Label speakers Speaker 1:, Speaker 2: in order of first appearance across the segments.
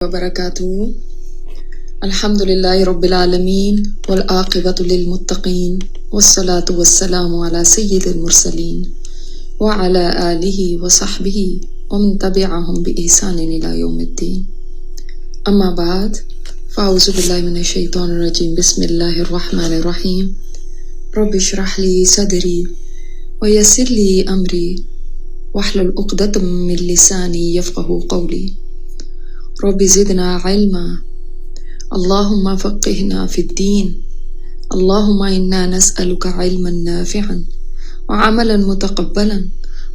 Speaker 1: وبركاته. الحمد لله رب العالمين والعاقبة للمتقين والصلاة والسلام على سيد المرسلين وعلى آله وصحبه ومن تبعهم بإحسان إلى يوم الدين. أما بعد فأعوذ بالله من الشيطان الرجيم. بسم الله الرحمن الرحيم. رب اشرح لي صدري ويسر لي أمري واحلل عقدة من لساني يفقهوا قولي. رب زدنا علما اللهم فقهنا في الدين. اللهم إنا نسألك علما نافعا وعملا متقبلا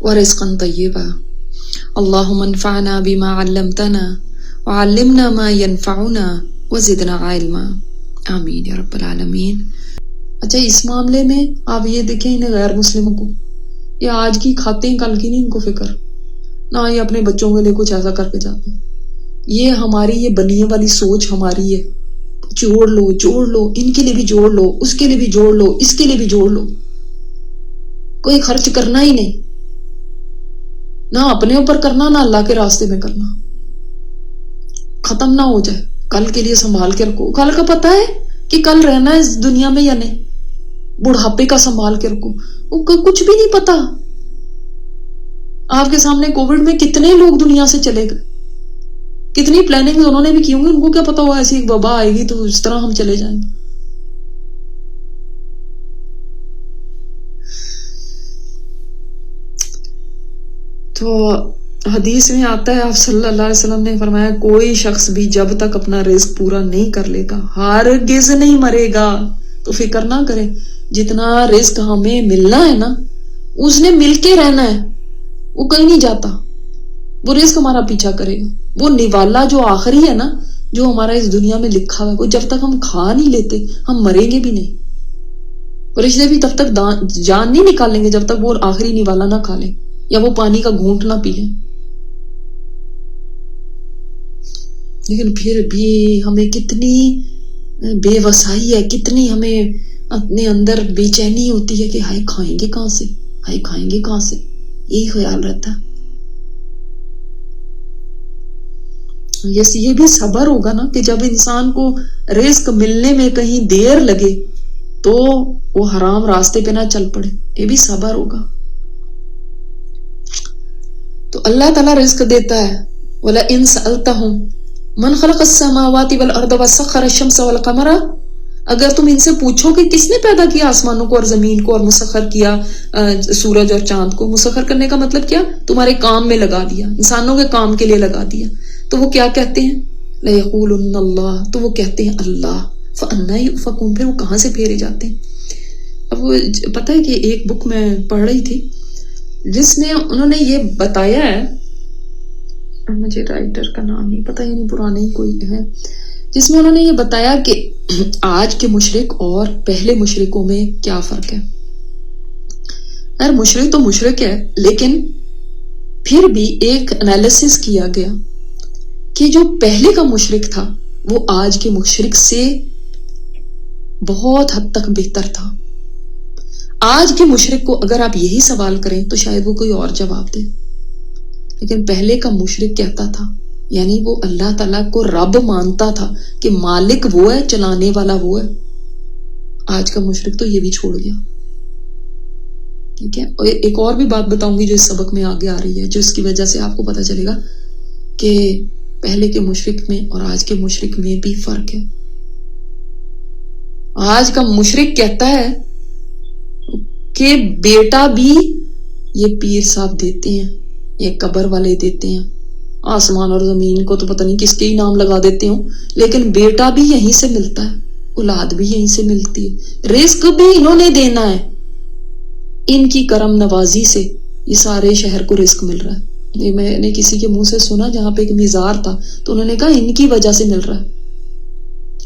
Speaker 1: ورزقا طيبا. اللهم انفعنا بما علمتنا وعلمنا ما ينفعنا وزدنا علما. آمین یا رب العالمین. اچھا اس معاملے میں آپ یہ دیکھیں انہیں غیر مسلموں کو یہ آج کی کھاتے ہیں کل کی نہیں ان کو فکر، نہ یہ اپنے بچوں کے لیے کچھ ایسا کر کے جاتے ہیں. یہ ہماری یہ بنیے والی سوچ ہماری ہے، جوڑ لو ان کے لیے بھی جوڑ لو، اس کے لیے بھی جوڑ لو، اس کے لیے بھی جوڑ لو. کوئی خرچ کرنا ہی نہیں، نہ اپنے اوپر کرنا نہ اللہ کے راستے میں کرنا. ختم نہ ہو جائے. کل کے لیے سنبھال کے رکھو. کل کا پتہ ہے کہ کل رہنا ہے اس دنیا میں یا نہیں. بڑھاپے کا سنبھال کے رکھو. کچھ بھی نہیں پتا. آپ کے سامنے کووڈ میں کتنے لوگ دنیا سے چلے گئے، کتنی پلاننگ انہوں نے بھی کی ہوں گی. ان کو کیا پتا ہوا ایسی ایک وبا آئے گی تو اس طرح ہم چلے جائیں گے. تو حدیث میں آتا ہے آپ صلی اللہ علیہ وسلم نے فرمایا کوئی شخص بھی جب تک اپنا رزق پورا نہیں کر لے گا ہرگز نہیں مرے گا. تو فکر نہ کرے، جتنا رزق ہمیں ملنا ہے نا اس نے مل کے رہنا ہے، وہ کہیں نہیں جاتا. وہ رزق ہمارا پیچھا کرے گا. وہ نوالا جو آخری ہے نا، جو ہمارا اس دنیا میں لکھا ہوا ہے، وہ جب تک ہم کھا نہیں لیتے ہم مریں گے بھی نہیں. فرشتے بھی تب تک جان نہیں نکالیں گے جب تک وہ آخری نوالا نہ کھا لیں یا وہ پانی کا گھونٹ نہ پی لیں. لیکن پھر بھی ہمیں کتنی بے وسائی ہے، کتنی ہمیں اپنے اندر بے چینی ہوتی ہے کہ ہائے کھائیں گے کہاں سے، ہائے کھائیں گے کہاں سے، یہی خیال رہتا ہے. یہ بھی صبر ہوگا نا کہ جب انسان کو رزق ملنے میں کہیں دیر لگے تو وہ حرام راستے پہ نہ چل پڑے. یہ بھی صبر ہوگا. تو اللہ تعالیٰ رزق دیتا ہے. وَلَئِن سَأَلْتَهُمْ مَنْ خَلَقَ السَّمَاوَاتِ وَالْأَرْضَ وَسَخَّرَ الشَّمْسَ وَالْقَمَرَ، اگر تم ان سے پوچھو کہ کس نے پیدا کیا آسمانوں کو اور زمین کو اور مسخر کیا سورج اور چاند کو. مسخر کرنے کا مطلب کیا؟ تمہارے کام میں لگا دیا، انسانوں کے کام کے لیے لگا دیا. تو وہ کیا کہتے ہیں؟ لَيَقُولُنَّ اللَّهُ، تو وہ کہتے ہیں اللہ. فَأَنَّىٰ يُؤْفَكُونَ، پھر وہ کہاں سے پھیرے جاتے ہیں. اب وہ پتہ ہے کہ ایک بک میں پڑھ رہی تھی جس میں انہوں نے یہ بتایا ہے، مجھے رائٹر کا نام نہیں پتہ، یعنی پرانے ہی کوئی ہے، جس میں انہوں نے یہ بتایا کہ آج کے مشرک اور پہلے مشرکوں میں کیا فرق ہے. خیر مشرک تو مشرک ہے، لیکن پھر بھی ایک انالیسس کیا گیا کہ جو پہلے کا مشرک تھا وہ آج کے مشرک سے بہت حد تک بہتر تھا. آج کے مشرک کو اگر آپ یہی سوال کریں تو شاید وہ کوئی اور جواب دے، لیکن پہلے کا مشرک کہتا تھا، یعنی وہ اللہ تعالیٰ کو رب مانتا تھا کہ مالک وہ ہے، چلانے والا وہ ہے. آج کا مشرک تو یہ بھی چھوڑ گیا. ٹھیک ہے. اور ایک اور بھی بات بتاؤں گی جو اس سبق میں آگے آ رہی ہے، جو اس کی وجہ سے آپ کو پتہ چلے گا کہ پہلے کے مشرک میں اور آج کے مشرک میں بھی فرق ہے. آج کا مشرک کہتا ہے کہ بیٹا بھی یہ پیر صاحب دیتے ہیں، یہ قبر والے دیتے ہیں، آسمان اور زمین کو تو پتہ نہیں کس کے ہی نام لگا دیتے ہوں، لیکن بیٹا بھی یہیں سے ملتا ہے، اولاد بھی یہیں سے ملتی ہے، رزق بھی انہوں نے دینا ہے. ان کی کرم نوازی سے یہ سارے شہر کو رزق مل رہا ہے. یہ میں نے کسی کے منہ سے سنا جہاں پہ ایک مزار تھا تو انہوں نے کہا ان کی وجہ سے مل رہا ہے.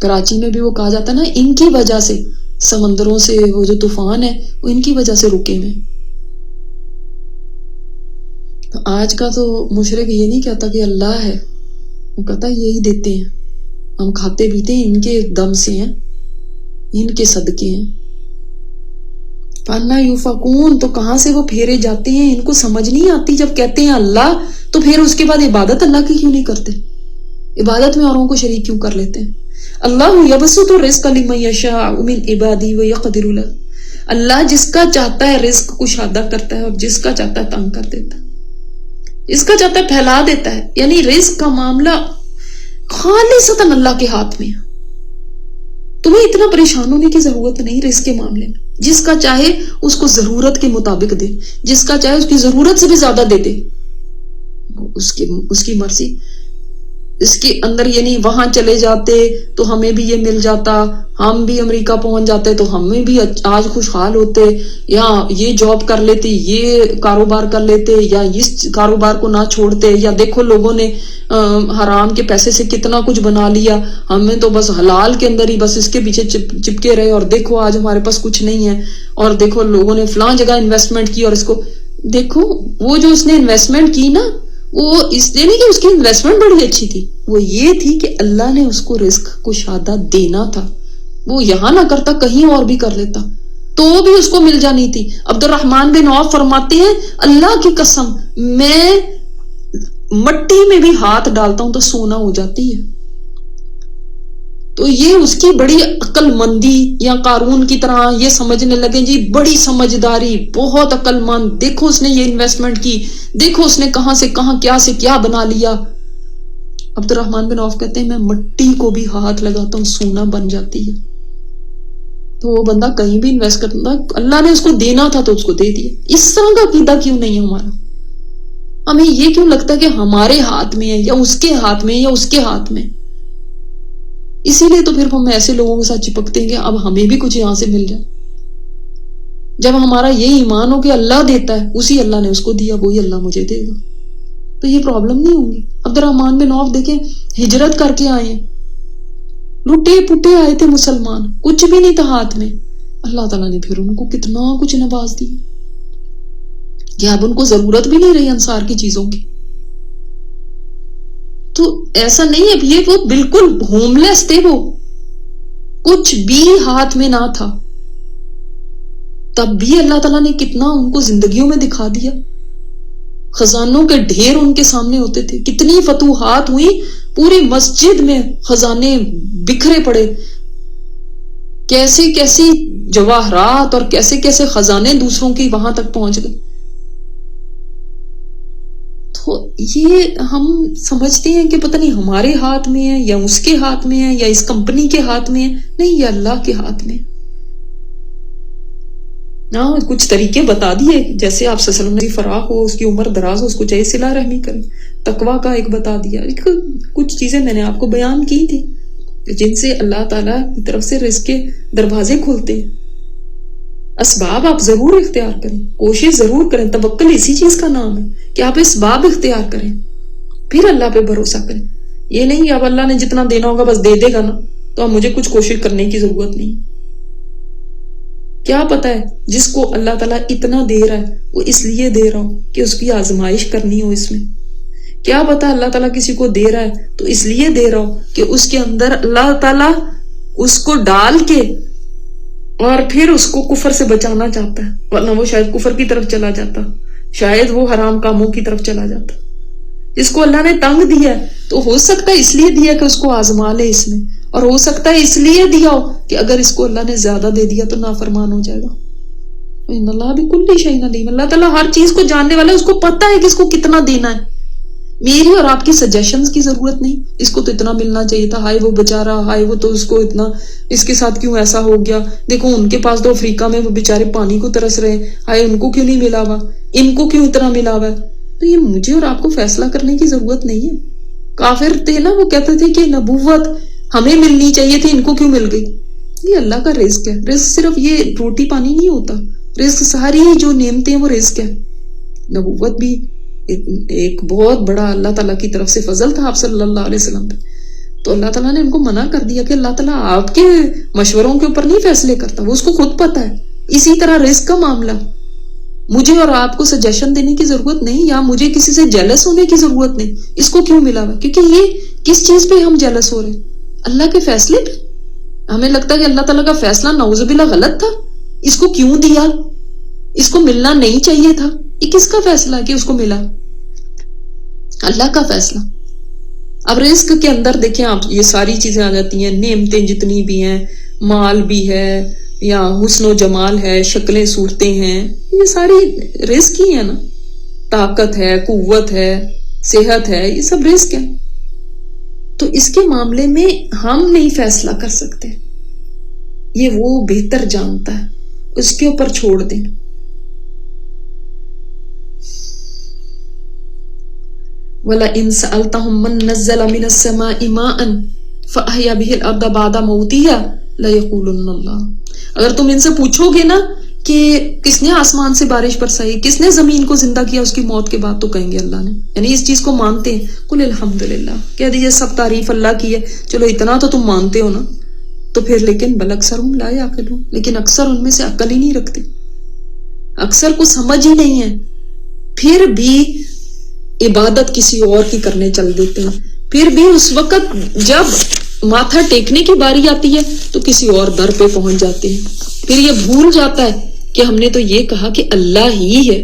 Speaker 1: کراچی میں بھی وہ کہا جاتا ہے نا ان کی وجہ سے، سمندروں سے وہ جو طوفان ہے وہ ان کی وجہ سے رکے ہوئے. تو آج کا تو مشرک یہ نہیں کہتا کہ اللہ ہے، وہ کہتا یہی دیتے ہیں، ہم کھاتے پیتے ہیں ان کے دم سے ہیں، ان کے صدقے ہیں. فَأَنَّىٰ يُؤْفَكُونَ، تو کہاں سے وہ پھیرے جاتے ہیں. ان کو سمجھ نہیں آتی. جب کہتے ہیں اللہ تو پھر اس کے بعد عبادت اللہ کی کیوں نہیں کرتے؟ عبادت میں اوروں کو شریک کیوں کر لیتے ہیں؟ اللہ یبسط الرزق لمن یشاء من عبادی ویقدر له، اللہ جس کا چاہتا ہے رزق کشادہ کرتا ہے اور جس کا چاہتا ہے تنگ کر دیتا ہے، جس کا چاہتا ہے پھیلا دیتا ہے. یعنی رزق کا معاملہ خالصتاً اللہ کے ہاتھ میں ہے. تمہیں اتنا پریشان ہونے کی ضرورت نہیں رزق کے معاملے میں. جس کا چاہے اس کو ضرورت کے مطابق دے، جس کا چاہے اس کی ضرورت سے بھی زیادہ دے دے، اس کی مرضی. اس کے اندر یعنی وہاں چلے جاتے تو ہمیں بھی یہ مل جاتا، ہم بھی امریکہ پہنچ جاتے تو ہمیں بھی آج خوشحال ہوتے، یا یہ جاب کر لیتے، یہ کاروبار کر لیتے، یا اس کاروبار کو نہ چھوڑتے. یا دیکھو لوگوں نے حرام کے پیسے سے کتنا کچھ بنا لیا، ہمیں تو بس حلال کے اندر ہی بس اس کے پیچھے چپکے رہے، اور دیکھو آج ہمارے پاس کچھ نہیں ہے. اور دیکھو لوگوں نے فلاں جگہ انویسٹمنٹ کی، اور اس کو دیکھو وہ جو اس نے انویسٹمنٹ کی نا، وہ اس لیے نہیں کہ اس کی انویسٹمنٹ بڑی اچھی تھی، وہ یہ تھی کہ اللہ نے اس کو رزق کشادہ دینا تھا. وہ یہاں نہ کرتا کہیں اور بھی کر لیتا تو بھی اس کو مل جانی تھی. عبد الرحمن بن عوف فرماتے ہیں اللہ کی قسم میں مٹی میں بھی ہاتھ ڈالتا ہوں تو سونا ہو جاتی ہے. تو یہ اس کی بڑی عقل مندی، یا قارون کی طرح یہ سمجھنے لگے جی بڑی سمجھداری، بہت عقل مند، دیکھو اس نے یہ انویسٹمنٹ کی، دیکھو اس نے کہاں سے کہاں کیا سے کیا بنا لیا. عبد الرحمن بن عوف کہتے ہیں میں مٹی کو بھی ہاتھ لگاتا ہوں سونا بن جاتی ہے. تو وہ بندہ کہیں بھی انویسٹ کرتا، اللہ نے اس کو دینا تھا تو اس کو دے دیا. اس طرح کا عقیدہ کیوں نہیں ہے ہمارا؟ ہمیں یہ کیوں لگتا ہے کہ ہمارے ہاتھ میں ہے، یا اس کے ہاتھ میں، یا اس کے ہاتھ میں؟ اسی لیے تو پھر ہم ایسے لوگوں کے ساتھ چپکتے ہیں کہ اب ہمیں بھی کچھ یہاں سے مل جائے. جب ہمارا یہ ایمان ہو کہ اللہ دیتا ہے، اسی اللہ نے اس کو دیا، وہی اللہ مجھے دے گا، تو یہ پرابلم نہیں ہوگی. عبد الرحمن بن عوف دیکھیں ہجرت کر کے آئے ہیں، لٹے پٹے آئے تھے مسلمان، کچھ بھی نہیں تھا ہاتھ میں. اللہ تعالیٰ نے پھر ان کو کتنا کچھ نواز دیا کہ اب ان کو ضرورت بھی نہیں رہی انصار کی چیزوں کی. تو ایسا نہیں ہے، یہ وہ بالکل ہوم لیس تھے، وہ کچھ بھی ہاتھ میں نہ تھا، تب بھی اللہ تعالیٰ نے کتنا ان کو زندگیوں میں دکھا دیا. خزانوں کے ڈھیر ان کے سامنے ہوتے تھے، کتنی فتوحات ہوئی، پوری مسجد میں خزانے بکھرے پڑے، کیسے کیسی جواہرات اور کیسے کیسے خزانے دوسروں کی وہاں تک پہنچ گئے. تو یہ ہم سمجھتے ہیں کہ پتہ نہیں ہمارے ہاتھ میں ہے، یا اس کے ہاتھ میں ہے، یا اس کمپنی کے ہاتھ میں ہے. نہیں، یہ اللہ کے ہاتھ میں ہے. کچھ طریقے بتا دیے، جیسے آپ صلی اللہ علیہ وسلم نے فراخ ہو، اس کی عمر دراز ہو، اس کو چاہیے صلہ رحمی کرے. تقویٰ کا ایک بتا دیا. کچھ چیزیں میں نے آپ کو بیان کی تھی جن سے اللہ تعالیٰ کی طرف سے رزق کے دروازے کھلتے ہیں. اسباب آپ ضرور اختیار کریں، کوشش ضرور کریں. توکل اسی چیز کا نام ہے کہ آپ اسباب اختیار کریں، پھر اللہ پہ بھروسہ کریں. یہ نہیں اب اللہ نے جتنا دینا ہوگا بس دے دے گا نا، تو اب مجھے کچھ کوشش کرنے کی ضرورت نہیں. کیا پتا ہے جس کو اللہ تعالیٰ اتنا دے رہا ہے وہ اس لیے دے رہا ہو کہ اس کی آزمائش کرنی ہو اس میں. کیا پتا اللہ تعالیٰ کسی کو دے رہا ہے تو اس لیے دے رہا ہو کہ اس کے اندر اللہ تعالیٰ اس کو ڈال کے اور پھر اس کو کفر سے بچانا چاہتا ہے، ورنہ وہ شاید کفر کی طرف چلا جاتا، شاید وہ حرام کاموں کی طرف چلا جاتا. جس کو اللہ نے تنگ دیا ہے تو ہو سکتا ہے اس لیے دیا کہ اس کو آزما لے اس میں، اور ہو سکتا ہے اس لیے دیا ہو کہ اگر اس کو اللہ نے زیادہ دے دیا تو نافرمان ہو جائے گا. ان اللہ بکل شیء علیم، اللہ تعالیٰ ہر چیز کو جاننے والا ہے، اس کو پتہ ہے کہ اس کو کتنا دینا ہے. میری اور آپ کی سجیشنز کی ضرورت نہیں. اس کو تو اتنا ملنا چاہیے تھا، ہائے وہ بیچارہ، ہائے وہ تو اس کو اتنا، اس کے ساتھ کیوں ایسا ہو گیا، دیکھو ان کے پاس تو افریقہ میں وہ بیچارے پانی کو ترس رہے ہیں، ہائے ان کو کیوں نہیں ملا ہوا، ان کو کیوں اتنا ملا ہوا ہے. تو یہ مجھے اور آپ کو فیصلہ کرنے کی ضرورت نہیں ہے. کافر تھے نا، وہ کہتے تھے کہ نبوت ہمیں ملنی چاہیے تھی، ان کو کیوں مل گئی. یہ اللہ کا رزق ہے. رزق صرف یہ روٹی پانی نہیں ہوتا، رزق ساری جو نعمتیں ہیں وہ رزق ہے. نبوت بھی ایک بہت بڑا اللہ تعالیٰ کی طرف سے فضل تھا آپ صلی اللہ علیہ وسلم پہ. تو اللہ تعالیٰ نے ان کو منع کر دیا کہ اللہ تعالیٰ آپ کے مشوروں کے اوپر نہیں فیصلے کرتا، وہ اس کو خود پتہ ہے. اسی طرح رزق کا معاملہ، مجھے اور آپ کو سجیشن دینے کی ضرورت نہیں، یا مجھے کسی سے جیلس ہونے کی ضرورت نہیں اس کو کیوں ملا ہوا. کیونکہ یہ کس چیز پہ ہم جیلس ہو رہے ہیں؟ اللہ کے فیصلے پہ. ہمیں لگتا ہے کہ اللہ تعالیٰ کا فیصلہ نعوذ باللہ غلط تھا، اس کو کیوں دیا، اس کو ملنا نہیں چاہیے تھا. یہ کس کا فیصلہ ہے کہ اس کو ملا؟ اللہ کا فیصلہ. اب رزق کے اندر دیکھیں آپ یہ ساری چیزیں آ جاتی ہیں، نعمتیں جتنی بھی ہیں، مال بھی ہے یا حسن و جمال ہے، شکلیں صورتیں ہیں، یہ ساری رزق ہی ہے نا، طاقت ہے، قوت ہے، صحت ہے، یہ سب رزق ہے. تو اس کے معاملے میں ہم نہیں فیصلہ کر سکتے، یہ وہ بہتر جانتا ہے، اس کے اوپر چھوڑ دیں. وَلَئِن سَأَلْتَهُم مَّن نَّزَّلَ مِنَ السَّمَاءِ مَاءً فَأَحْيَا بِهِ الْأَرْضَ بَعْدَ مَوْتِهَا لَيَقُولُنَّ اللَّهُ، اگر تم ان سے پوچھو گے نا کہ کس نے آسمان سے بارش برسائی، کس نے زمین کو زندہ کیا اس کی موت کے بعد، تو کہیں گے اللہ نے. یعنی اس چیز کو مانتے ہیں. قُلِ الْحَمْدُلِلَّہ، کہہ دیجئے سب تعریف اللہ کی ہے. چلو اتنا تو تم مانتے ہو نا. تو پھر لیکن بل اکثرہم لا یعقلون، لیکن اکثر ان میں سے عقل ہی نہیں رکھتے، اکثر کو سمجھ ہی نہیں ہے. پھر بھی عبادت کسی اور کی کرنے چل دیتے ہیں، پھر بھی اس وقت جب ماتھا ٹیکنے کی باری آتی ہے تو کسی اور در پہ پہنچ جاتے ہیں. پھر یہ بھول جاتا ہے کہ ہم نے تو یہ کہا کہ اللہ ہی ہے.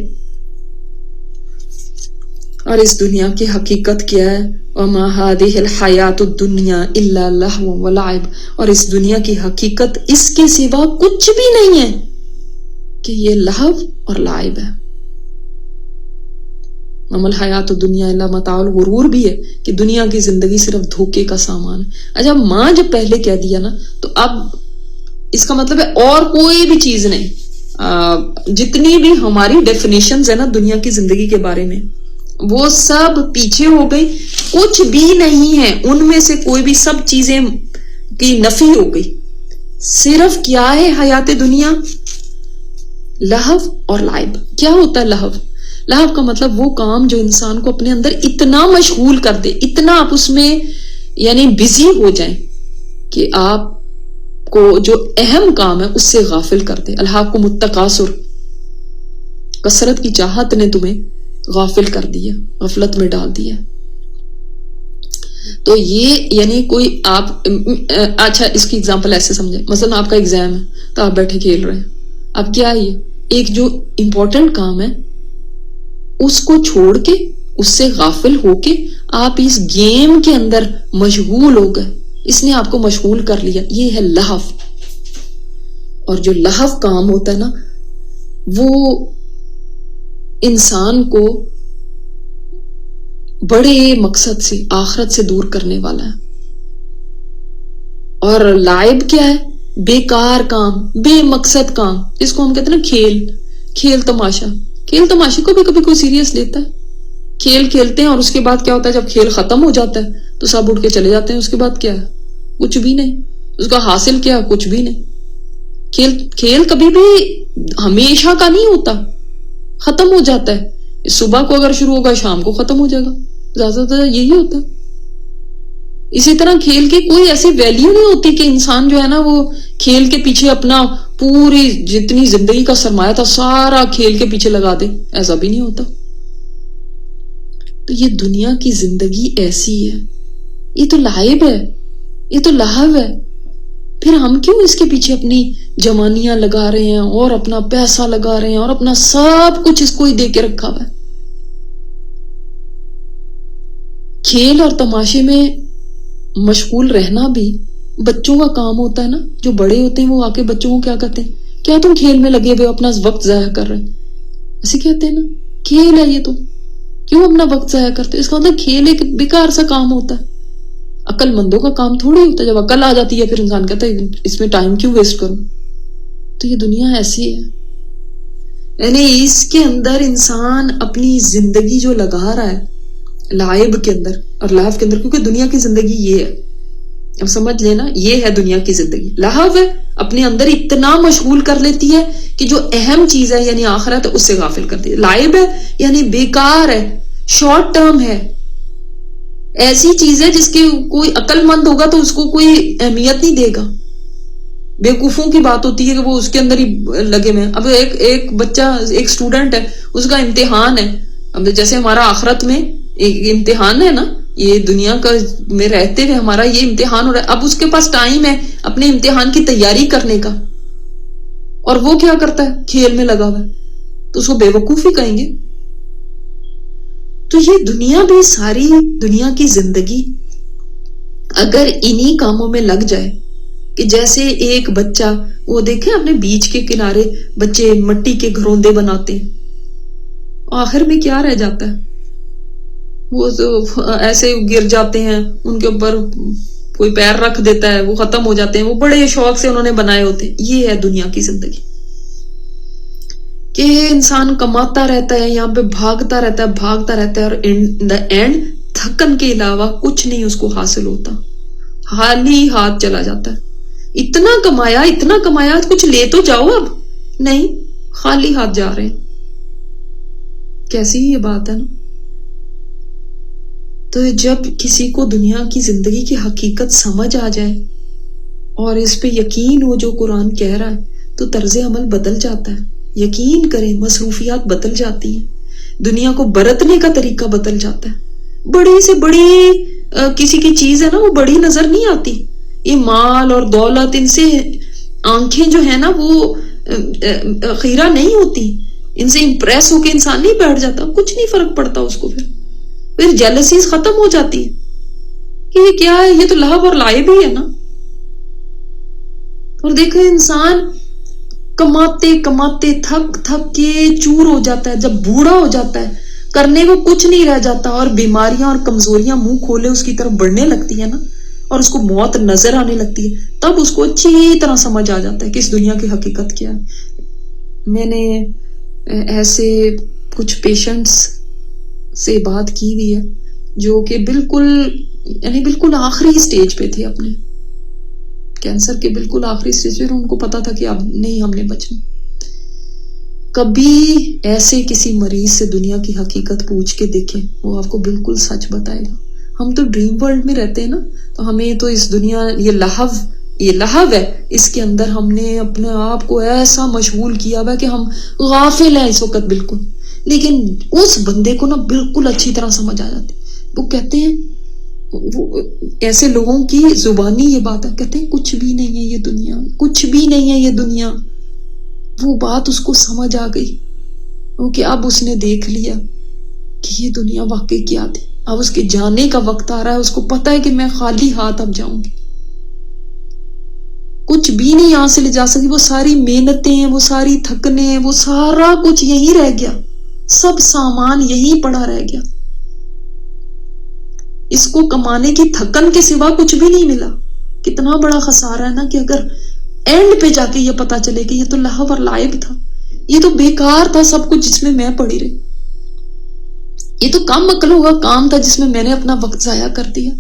Speaker 1: اور اس دنیا کی حقیقت کیا ہے؟ وَمَا هَٰذِهِ الْحَيَاةُ الدُّنْيَا إِلَّا لَهْوٌ وَلَعِبٌ، اور اس دنیا کی حقیقت اس کے سوا کچھ بھی نہیں ہے کہ یہ لہو اور لعب ہے. وَمَا الْحَيَاةُ الدُّنْيَا إِلَّا مَتَاعُ الْغُرُورِ بھی ہے کہ دنیا کی زندگی صرف دھوکے کا سامان ہے. اچھا ماں جب پہلے کہہ دیا نا تو اب اس کا مطلب ہے اور کوئی بھی چیز نہیں. جتنی بھی ہماری ڈیفینیشنز ہیں نا دنیا کی زندگی کے بارے میں وہ سب پیچھے ہو گئی، کچھ بھی نہیں ہے ان میں سے کوئی بھی، سب چیزیں کی نفی ہو گئی. صرف کیا ہے حیات دنیا؟ لہو اور لعب. کیا ہوتا ہے لہو؟ لہو کا مطلب وہ کام جو انسان کو اپنے اندر اتنا مشغول کر دے، اتنا آپ اس میں یعنی بزی ہو جائیں کہ آپ کو جو اہم کام ہے اس سے غافل کر دے. الہاکم التکاثر، کثرت کی چاہت نے تمہیں غافل کر دیا، غفلت میں ڈال دیا. تو یہ یعنی کوئی آپ اچھا اس کی اگزامپل ایسے سمجھیں، مثلا آپ کا ایگزام ہے تو آپ بیٹھے کھیل رہے ہیں. اب کیا ہے ایک جو امپورٹنٹ کام ہے اس کو چھوڑ کے، اس سے غافل ہو کے آپ اس گیم کے اندر مشغول ہو گئے، اس نے آپ کو مشغول کر لیا. یہ ہے لہو. اور جو لہو کام ہوتا ہے نا وہ انسان کو بڑے مقصد سے، آخرت سے دور کرنے والا ہے. اور لعب کیا ہے؟ بیکار کام، بے مقصد کام، اس کو ہم کہتے ہیں نا کھیل تماشا. کھیل تماشے کو بھی کبھی کوئی سیریس لیتا ہے؟ کھیل کھیلتے ہیں اور اس کے بعد کیا ہوتا ہے؟ جب کھیل ختم ہو جاتا ہے تو سب اٹھ کے چلے جاتے ہیں. اس کے بعد کیا ہے؟ کچھ بھی نہیں. اس کا حاصل کیا؟ کچھ بھی نہیں. کھیل کبھی بھی ہمیشہ کا نہیں ہوتا، ختم ہو جاتا ہے. صبح کو اگر شروع ہوگا شام کو ختم ہو جائے گا، زیادہ تر یہی ہوتا ہے. اسی طرح کھیل کی کوئی ایسی ویلیو نہیں ہوتی کہ انسان جو ہے نا وہ کھیل کے پیچھے اپنا پوری جتنی زندگی کا سرمایہ تھا سارا کھیل کے پیچھے لگا دے. ایسا بھی نہیں ہوتا. تو یہ دنیا کی زندگی ایسی ہے، یہ تو لعب ہے، یہ تو لہو ہے. پھر ہم کیوں اس کے پیچھے اپنی جوانیاں لگا رہے ہیں اور اپنا پیسہ لگا رہے ہیں اور اپنا سب کچھ اس کو ہی دے کے رکھا ہوا ہے. کھیل اور تماشے میں مشغول رہنا بھی بچوں کا کام ہوتا ہے نا. جو بڑے ہوتے ہیں وہ آ کے بچوں کو کیا کہتے ہیں؟ کیا تم کھیل میں لگے ہوئے اپنا وقت ضائع کر رہے ہیں؟ ایسے کہتے ہیں نا، کھیل ہے یہ، تو کیوں اپنا وقت ضائع کرتے؟ اس کا مطلب کھیل ایک بیکار سا کام ہوتا ہے. عقل مندوں کا کام تھوڑی ہوتا ہے. جب عقل آ جاتی ہے پھر انسان کہتا ہے اس میں ٹائم کیوں ویسٹ کروں. تو یہ دنیا ایسی ہے، یعنی اس کے اندر انسان اپنی زندگی جو لگا رہا ہے لعب کے اندر اور لہو کے اندر، کیونکہ دنیا کی زندگی یہ ہے. اب سمجھ لینا یہ ہے دنیا کی زندگی. لہو ہے، اپنے اندر اتنا مشغول کر لیتی ہے کہ جو اہم چیز ہے یعنی آخرت ہے اس سے غافل کر دی. لعب ہے یعنی بیکار ہے، شارٹ ٹرم ہے، ایسی چیز ہے جس کے کوئی عقل مند ہوگا تو اس کو کوئی اہمیت نہیں دے گا. بیوقوفوں کی بات ہوتی ہے کہ وہ اس کے اندر ہی لگے ہوئے ہیں. اب ایک بچہ، ایک اسٹوڈنٹ ہے، اس کا امتحان ہے. اب جیسے ہمارا آخرت میں ایک امتحان ہے نا، یہ دنیا کا میں رہتے ہوئے ہمارا یہ امتحان ہو رہا ہے. اب اس کے پاس ٹائم ہے اپنے امتحان کی تیاری کرنے کا، اور وہ کیا کرتا ہے؟ کھیل میں لگا ہوا ہے. تو اس کو بے وقوف ہی کہیں گے. تو یہ دنیا بھی، ساری دنیا کی زندگی اگر انہی کاموں میں لگ جائے کہ جیسے ایک بچہ، وہ دیکھیں اپنے بیچ کے کنارے بچے مٹی کے گھروندے بناتے ہیں، آخر میں کیا رہ جاتا ہے؟ وہ تو ایسے گر جاتے ہیں، ان کے اوپر کوئی پیر رکھ دیتا ہے، وہ ختم ہو جاتے ہیں، وہ بڑے شوق سے انہوں نے بنائے ہوتے ہیں۔ یہ ہے دنیا کی زندگی کہ انسان کماتا رہتا ہے، یہاں پہ بھاگتا رہتا ہے اور ان دا اینڈ تھکن کے علاوہ کچھ نہیں اس کو حاصل ہوتا، خالی ہاتھ چلا جاتا ہے۔ اتنا کمایا کچھ لے تو جاؤ، اب نہیں، خالی ہاتھ جا رہے ہیں۔ کیسی یہ بات ہے نا؟ تو جب کسی کو دنیا کی زندگی کی حقیقت سمجھ آ جائے اور اس پہ یقین ہو جو قرآن کہہ رہا ہے، تو طرز عمل بدل جاتا ہے۔ یقین کریں، مصروفیات بدل جاتی ہیں، دنیا کو برتنے کا طریقہ بدل جاتا ہے۔ بڑی سے بڑی کسی کی چیز ہے نا، وہ بڑی نظر نہیں آتی۔ یہ مال اور دولت، ان سے آنکھیں جو ہے نا وہ خیرہ نہیں ہوتی، ان سے امپریس ہو کے انسان نہیں بیٹھ جاتا، کچھ نہیں فرق پڑتا اس کو۔ پھر جیلسیز ختم ہو جاتی ہے کہ یہ کیا ہے، یہ تو لہو اور لائب ہی ہے نا۔ اور دیکھیں انسان کماتے کماتے تھک کے چور ہو جاتا ہے، جب بوڑھا ہو جاتا ہے کرنے کو کچھ نہیں رہ جاتا، اور بیماریاں اور کمزوریاں منہ کھولے اس کی طرف بڑھنے لگتی ہے نا، اور اس کو موت نظر آنے لگتی ہے، تب اس کو اچھی طرح سمجھ آ جاتا ہے کہ اس دنیا کی حقیقت کیا ہے۔ میں نے ایسے کچھ پیشنٹس سے بات کی ہوئی ہے جو کہ بالکل آخری سٹیج پہ تھے، اپنے کینسر کے بالکل آخری سٹیج پہ، ان کو پتا تھا کہ اب نہیں ہم نے بچنا۔ کبھی ایسے کسی مریض سے دنیا کی حقیقت پوچھ کے دیکھیں، وہ آپ کو بالکل سچ بتائے گا۔ ہم تو ڈریم ورلڈ میں رہتے ہیں نا، تو ہمیں تو اس دنیا، یہ لہو ہے، اس کے اندر ہم نے اپنے آپ کو ایسا مشغول کیا ہوا کہ ہم غافل ہیں اس وقت بالکل۔ لیکن اس بندے کو نا بالکل اچھی طرح سمجھ آ جاتی۔ وہ کہتے ہیں، وہ ایسے لوگوں کی زبانی یہ بات ہے، کہتے ہیں کچھ بھی نہیں ہے یہ دنیا، کچھ بھی نہیں ہے یہ دنیا۔ وہ بات اس کو سمجھ آ گئی، کیونکہ اب اس نے دیکھ لیا کہ یہ دنیا واقعی کیا تھی۔ اب اس کے جانے کا وقت آ رہا ہے، اس کو پتا ہے کہ میں خالی ہاتھ اب جاؤں گی، کچھ بھی نہیں یہاں سے لے جا سکتی۔ وہ ساری محنتیں، وہ ساری تھکنے، وہ سارا کچھ یہی رہ گیا، سب سامان یہی پڑا رہ گیا۔ اس کو کمانے کی تھکن کے سوا کچھ بھی نہیں ملا۔ کتنا بڑا خسارہ ہے نا کہ اگر اینڈ پہ جا کے یہ پتا چلے کہ یہ تو لہو اور لائب تھا، یہ تو بیکار تھا سب کچھ جس میں پڑی رہی، یہ تو کم عقل ہوا کام تھا جس میں نے اپنا وقت ضائع کر دیا۔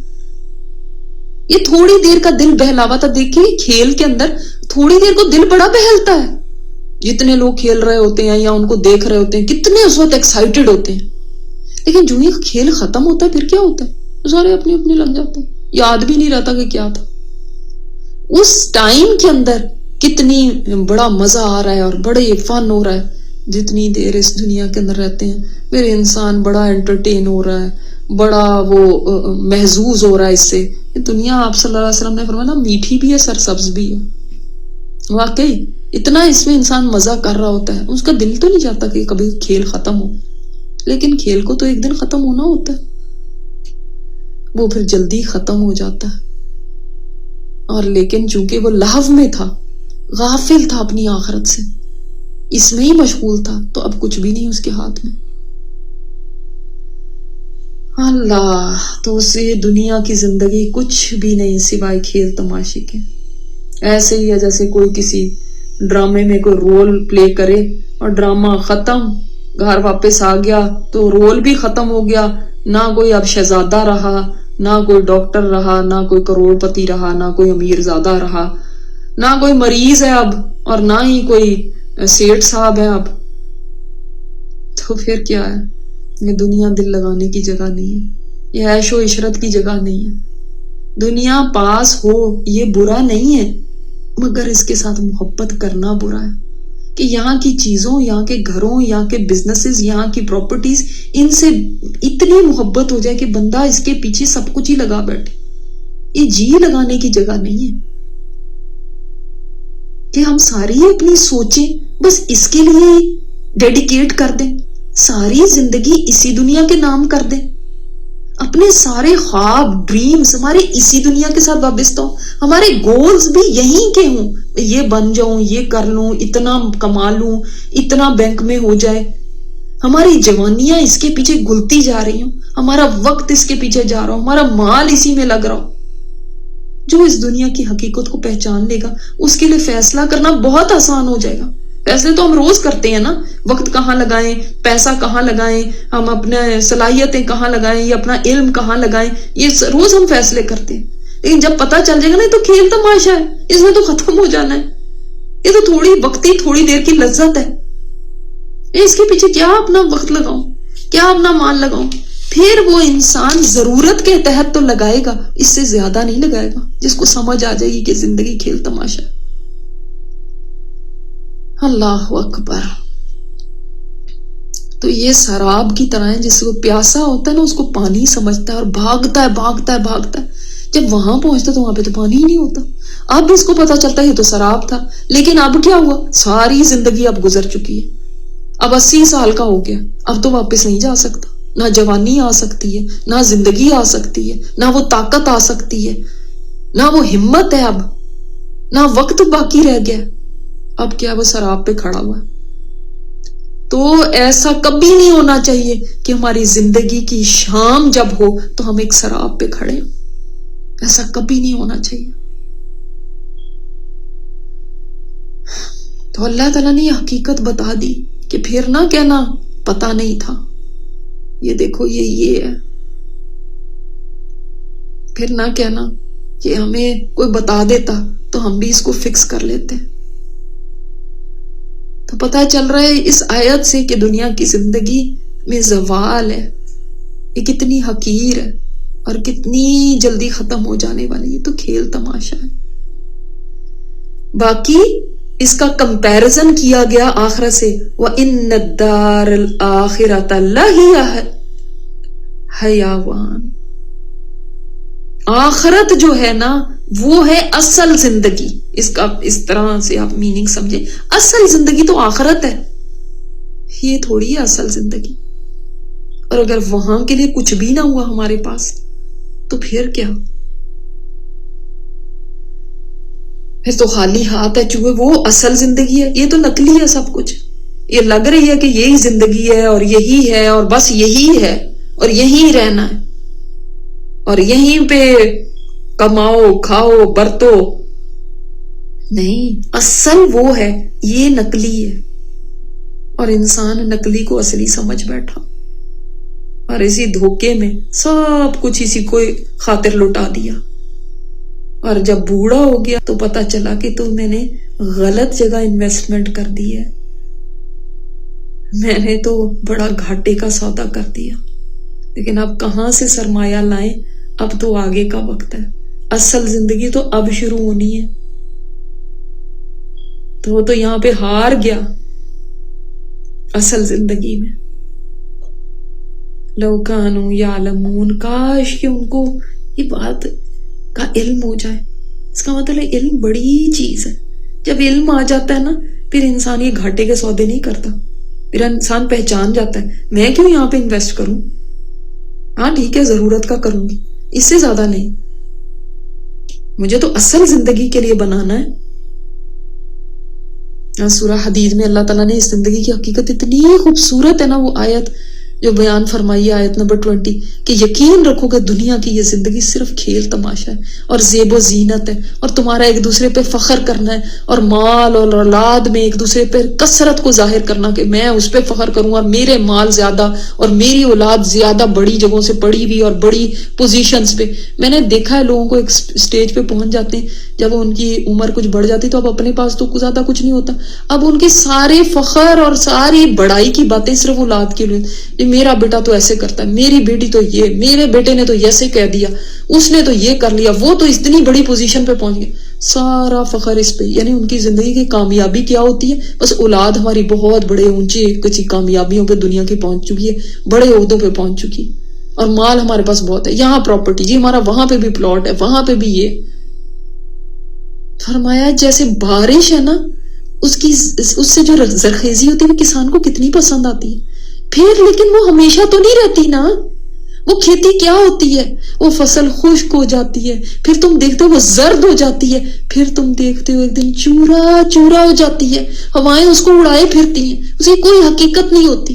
Speaker 1: یہ تھوڑی دیر کا دل بہلاوا تھا۔ دیکھیے کھیل کے اندر تھوڑی دیر کو دل بڑا بہلتا ہے، جتنے لوگ کھیل رہے ہوتے ہیں یا ان کو دیکھ رہے ہوتے ہیں کتنے اس وقت ایکسائٹیڈ ہوتے ہیں، لیکن جو یہ کھیل ختم ہوتا ہے پھر کیا ہوتا ہے؟ سارے اپنے اپنے لگ جاتے ہیں، یاد بھی نہیں رہتا کہ کیا تھا۔ اس ٹائم کے اندر کتنی بڑا مزہ آ رہا ہے اور بڑے فن ہو رہا ہے، جتنی دیر اس دنیا کے اندر رہتے ہیں پھر انسان بڑا انٹرٹین ہو رہا ہے، بڑا وہ محظوظ ہو رہا ہے اس سے۔ یہ دنیا آپ صلی اللہ علیہ وسلم نے فرمایا نا، میٹھی بھی ہے سرسبز بھی ہے۔ واقعی اتنا اس میں انسان مزہ کر رہا ہوتا ہے، اس کا دل تو نہیں چاہتا کہ کبھی کھیل ختم ہو، لیکن کھیل کو تو ایک دن ختم ہونا ہوتا ہے، وہ پھر جلدی ختم ہو جاتا ہے۔ اور لیکن چونکہ وہ لہو میں تھا، غافل تھا اپنی آخرت سے، اس میں ہی مشغول تھا، تو اب کچھ بھی نہیں اس کے ہاتھ میں۔ اللہ، تو اسے دنیا کی زندگی کچھ بھی نہیں سوائے کھیل تماشے کے۔ ایسے ہی ہے جیسے کوئی کسی ڈرامے میں کوئی رول پلے کرے اور ڈرامہ ختم، گھر واپس آ گیا تو رول بھی ختم ہو گیا، نہ کوئی اب شہزادہ رہا، نہ کوئی ڈاکٹر رہا، نہ کوئی کروڑ پتی رہا، نہ کوئی امیر زادہ رہا، نہ کوئی مریض ہے اب، اور نہ ہی کوئی سیٹ صاحب ہے اب۔ تو پھر کیا ہے؟ یہ دنیا دل لگانے کی جگہ نہیں ہے، یہ عیش و عشرت کی جگہ نہیں ہے۔ دنیا پاس ہو یہ برا نہیں ہے، مگر اس کے ساتھ محبت کرنا برا ہے، کہ یہاں کی چیزوں، یہاں کے گھروں، یہاں کے بزنسز، یہاں کی پراپرٹیز، ان سے اتنی محبت ہو جائے کہ بندہ اس کے پیچھے سب کچھ ہی لگا بیٹھے۔ یہ جی لگانے کی جگہ نہیں ہے کہ ہم ساری اپنی سوچیں بس اس کے لیے ڈیڈیکیٹ کر دیں، ساری زندگی اسی دنیا کے نام کر دیں، اپنے سارے خواب ڈریمز ہمارے اسی دنیا کے ساتھ وابستہ ہوں، ہمارے گولز بھی یہیں کے ہوں، یہ بن جاؤں، یہ کر لوں، اتنا کما لوں، اتنا بینک میں ہو جائے. ہماری جوانیاں اس کے پیچھے گلتی جا رہی ہوں، ہمارا وقت اس کے پیچھے جا رہا ہوں، ہمارا مال اسی میں لگ رہا ہوں. جو اس دنیا کی حقیقت کو پہچان لے گا اس کے لیے فیصلہ کرنا بہت آسان ہو جائے گا. فیصلے تو ہم روز کرتے ہیں نا، وقت کہاں لگائیں، پیسہ کہاں لگائیں، ہم اپنے صلاحیتیں کہاں لگائیں، یا اپنا علم کہاں لگائیں، یہ روز ہم فیصلے کرتے ہیں. لیکن جب پتہ چل جائے گا نا، تو کھیل تماشا ہے، اس میں تو ختم ہو جانا ہے، یہ تو تھوڑی وقتی تھوڑی دیر کی لذت ہے، اس کے پیچھے کیا اپنا وقت لگاؤں، کیا اپنا مال لگاؤں. پھر وہ انسان ضرورت کے تحت تو لگائے گا، اس سے زیادہ نہیں لگائے گا، جس کو سمجھ آ جائے گی کہ زندگی کھیل تماشا ہے. اللہ اکبر. تو یہ سراب کی طرح ہے، جس کو پیاسا ہوتا ہے نا اس کو پانی سمجھتا ہے اور بھاگتا ہے بھاگتا ہے بھاگتا ہے. جب وہاں پہنچتا تو وہاں پہ تو پانی ہی نہیں ہوتا. اب اس کو پتا چلتا ہے یہ تو سراب تھا. لیکن اب کیا ہوا، ساری زندگی اب گزر چکی ہے، اب 80 سال کا ہو گیا، اب تو واپس نہیں جا سکتا. نہ جوانی آ سکتی ہے، نہ زندگی آ سکتی ہے، نہ وہ طاقت آ سکتی ہے، نہ وہ ہمت ہے، اب نہ وقت باقی رہ گیا. اب کیا وہ سراب پہ کھڑا ہوا. تو ایسا کبھی نہیں ہونا چاہیے کہ ہماری زندگی کی شام جب ہو تو ہم ایک سراب پہ کھڑے ہوں. ایسا کبھی نہیں ہونا چاہیے. تو اللہ تعالیٰ نے یہ حقیقت بتا دی کہ پھر نہ کہنا پتا نہیں تھا، یہ دیکھو یہ ہے. پھر نہ کہنا کہ ہمیں کوئی بتا دیتا تو ہم بھی اس کو فکس کر لیتے. تو پتہ چل رہا ہے اس آیت سے کہ دنیا کی زندگی میں زوال ہے، یہ کتنی حقیر ہے اور کتنی جلدی ختم ہو جانے والی ہے. تو کھیل تماشا ہے. باقی اس کا کمپیرزن کیا گیا آخرت سے، وَإِنَّ الدَّارَ الْآخِرَةَ لَهِيَ حَيَوَانٌ. آخرت جو ہے نا وہ ہے اصل زندگی. اس کا اس طرح سے آپ میننگ سمجھے، اصل زندگی تو آخرت ہے، یہ تھوڑی ہے اصل زندگی. اور اگر وہاں کے لیے کچھ بھی نہ ہوا ہمارے پاس تو پھر کیا، پھر تو خالی ہاتھ ہے. چوہے وہ اصل زندگی ہے، یہ تو نقلی ہے سب کچھ. یہ لگ رہی ہے کہ یہی زندگی ہے اور یہی ہے اور بس یہی ہے اور یہی رہنا ہے اور یہیں پہ کماؤ کھاؤ برتو. نہیں، اصل وہ ہے، یہ نقلی ہے. اور انسان نقلی کو اصلی سمجھ بیٹھا اور اسی دھوکے میں سب کچھ اسی کو خاطر لٹا دیا. اور جب بوڑھا ہو گیا تو پتا چلا کہ تو میں نے غلط جگہ انویسٹمنٹ کر دی ہے، میں نے تو بڑا گھاٹے کا سودا کر دیا. لیکن اب کہاں سے سرمایہ لائیں، اب تو آگے کا وقت ہے. اصل زندگی تو اب شروع ہونی ہے. تو وہ تو یہاں پہ ہار گیا اصل زندگی میں. لو کانوا یعلمون، کاش کہ ان کو یہ بات کا علم ہو جائے. اس کا مطلب ہے علم بڑی چیز ہے. جب علم آ جاتا ہے نا پھر انسان یہ گھاٹے کے سودے نہیں کرتا. پھر انسان پہچان جاتا ہے میں کیوں یہاں پہ انویسٹ کروں، ہاں ٹھیک ہے ضرورت کا کروں گی، اس سے زیادہ نہیں. مجھے تو اصل زندگی کے لیے بنانا ہے. سورہ حدید میں اللہ تعالیٰ نے اس زندگی کی حقیقت اتنی خوبصورت ہے نا، وہ آیت جو بیان فرمائی ہے آیت نمبر 20 کہ یقین رکھو کہ دنیا کی یہ زندگی صرف کھیل تماشا ہے اور زیب و زینت ہے، اور تمہارا ایک دوسرے پہ فخر کرنا ہے اور مال اور اولاد میں ایک دوسرے پہ کثرت کو ظاہر کرنا کہ میں اس پہ فخر کروں اور میرے مال زیادہ اور میری اولاد زیادہ بڑی جگہوں سے پڑھی ہوئی اور بڑی پوزیشنز پہ. میں نے دیکھا ہے لوگوں کو ایک سٹیج پہ پہنچ جاتے ہیں جب ان کی عمر کچھ بڑھ جاتی تو اب اپنے پاس تو زیادہ کچھ نہیں ہوتا. اب ان کے سارے فخر اور ساری بڑائی کی باتیں صرف اولاد کے لیے، میرا بیٹا تو ایسے کرتا ہے، میری بیٹی تو یہ، میرے بیٹے نے تو ایسے کہہ دیا، اس نے تو یہ کر لیا، وہ تو اتنی بڑی پوزیشن پہ پہنچ گیا. سارا فخر اس پہ. یعنی ان کی زندگی کی کامیابی کیا ہوتی ہے؟ بس اولاد ہماری بہت بڑے اونچے کچھ کامیابیوں پہ دنیا کی پہنچ چکی ہے، بڑے عہدوں پہ پہنچ چکی، اور مال ہمارے پاس بہت ہے، یہاں پراپرٹی جی ہمارا، وہاں پہ بھی پلاٹ ہے، وہاں پہ بھی یہ. فرمایا جیسے بارش ہے نا اس سے جو زرخیزی ہوتی ہے وہ کسان کو کتنی پسند آتی ہے. پھر لیکن وہ ہمیشہ تو نہیں رہتی نا، وہ کھیتی کیا ہوتی ہے؟ وہ فصل خشک ہو جاتی ہے، پھر تم دیکھتے ہو وہ زرد ہو جاتی ہے، پھر تم دیکھتے ہو ایک دن چورا چورا ہو جاتی ہے، ہوائیں اس کو اڑائے پھرتی ہیں، اس کی کوئی حقیقت نہیں ہوتی۔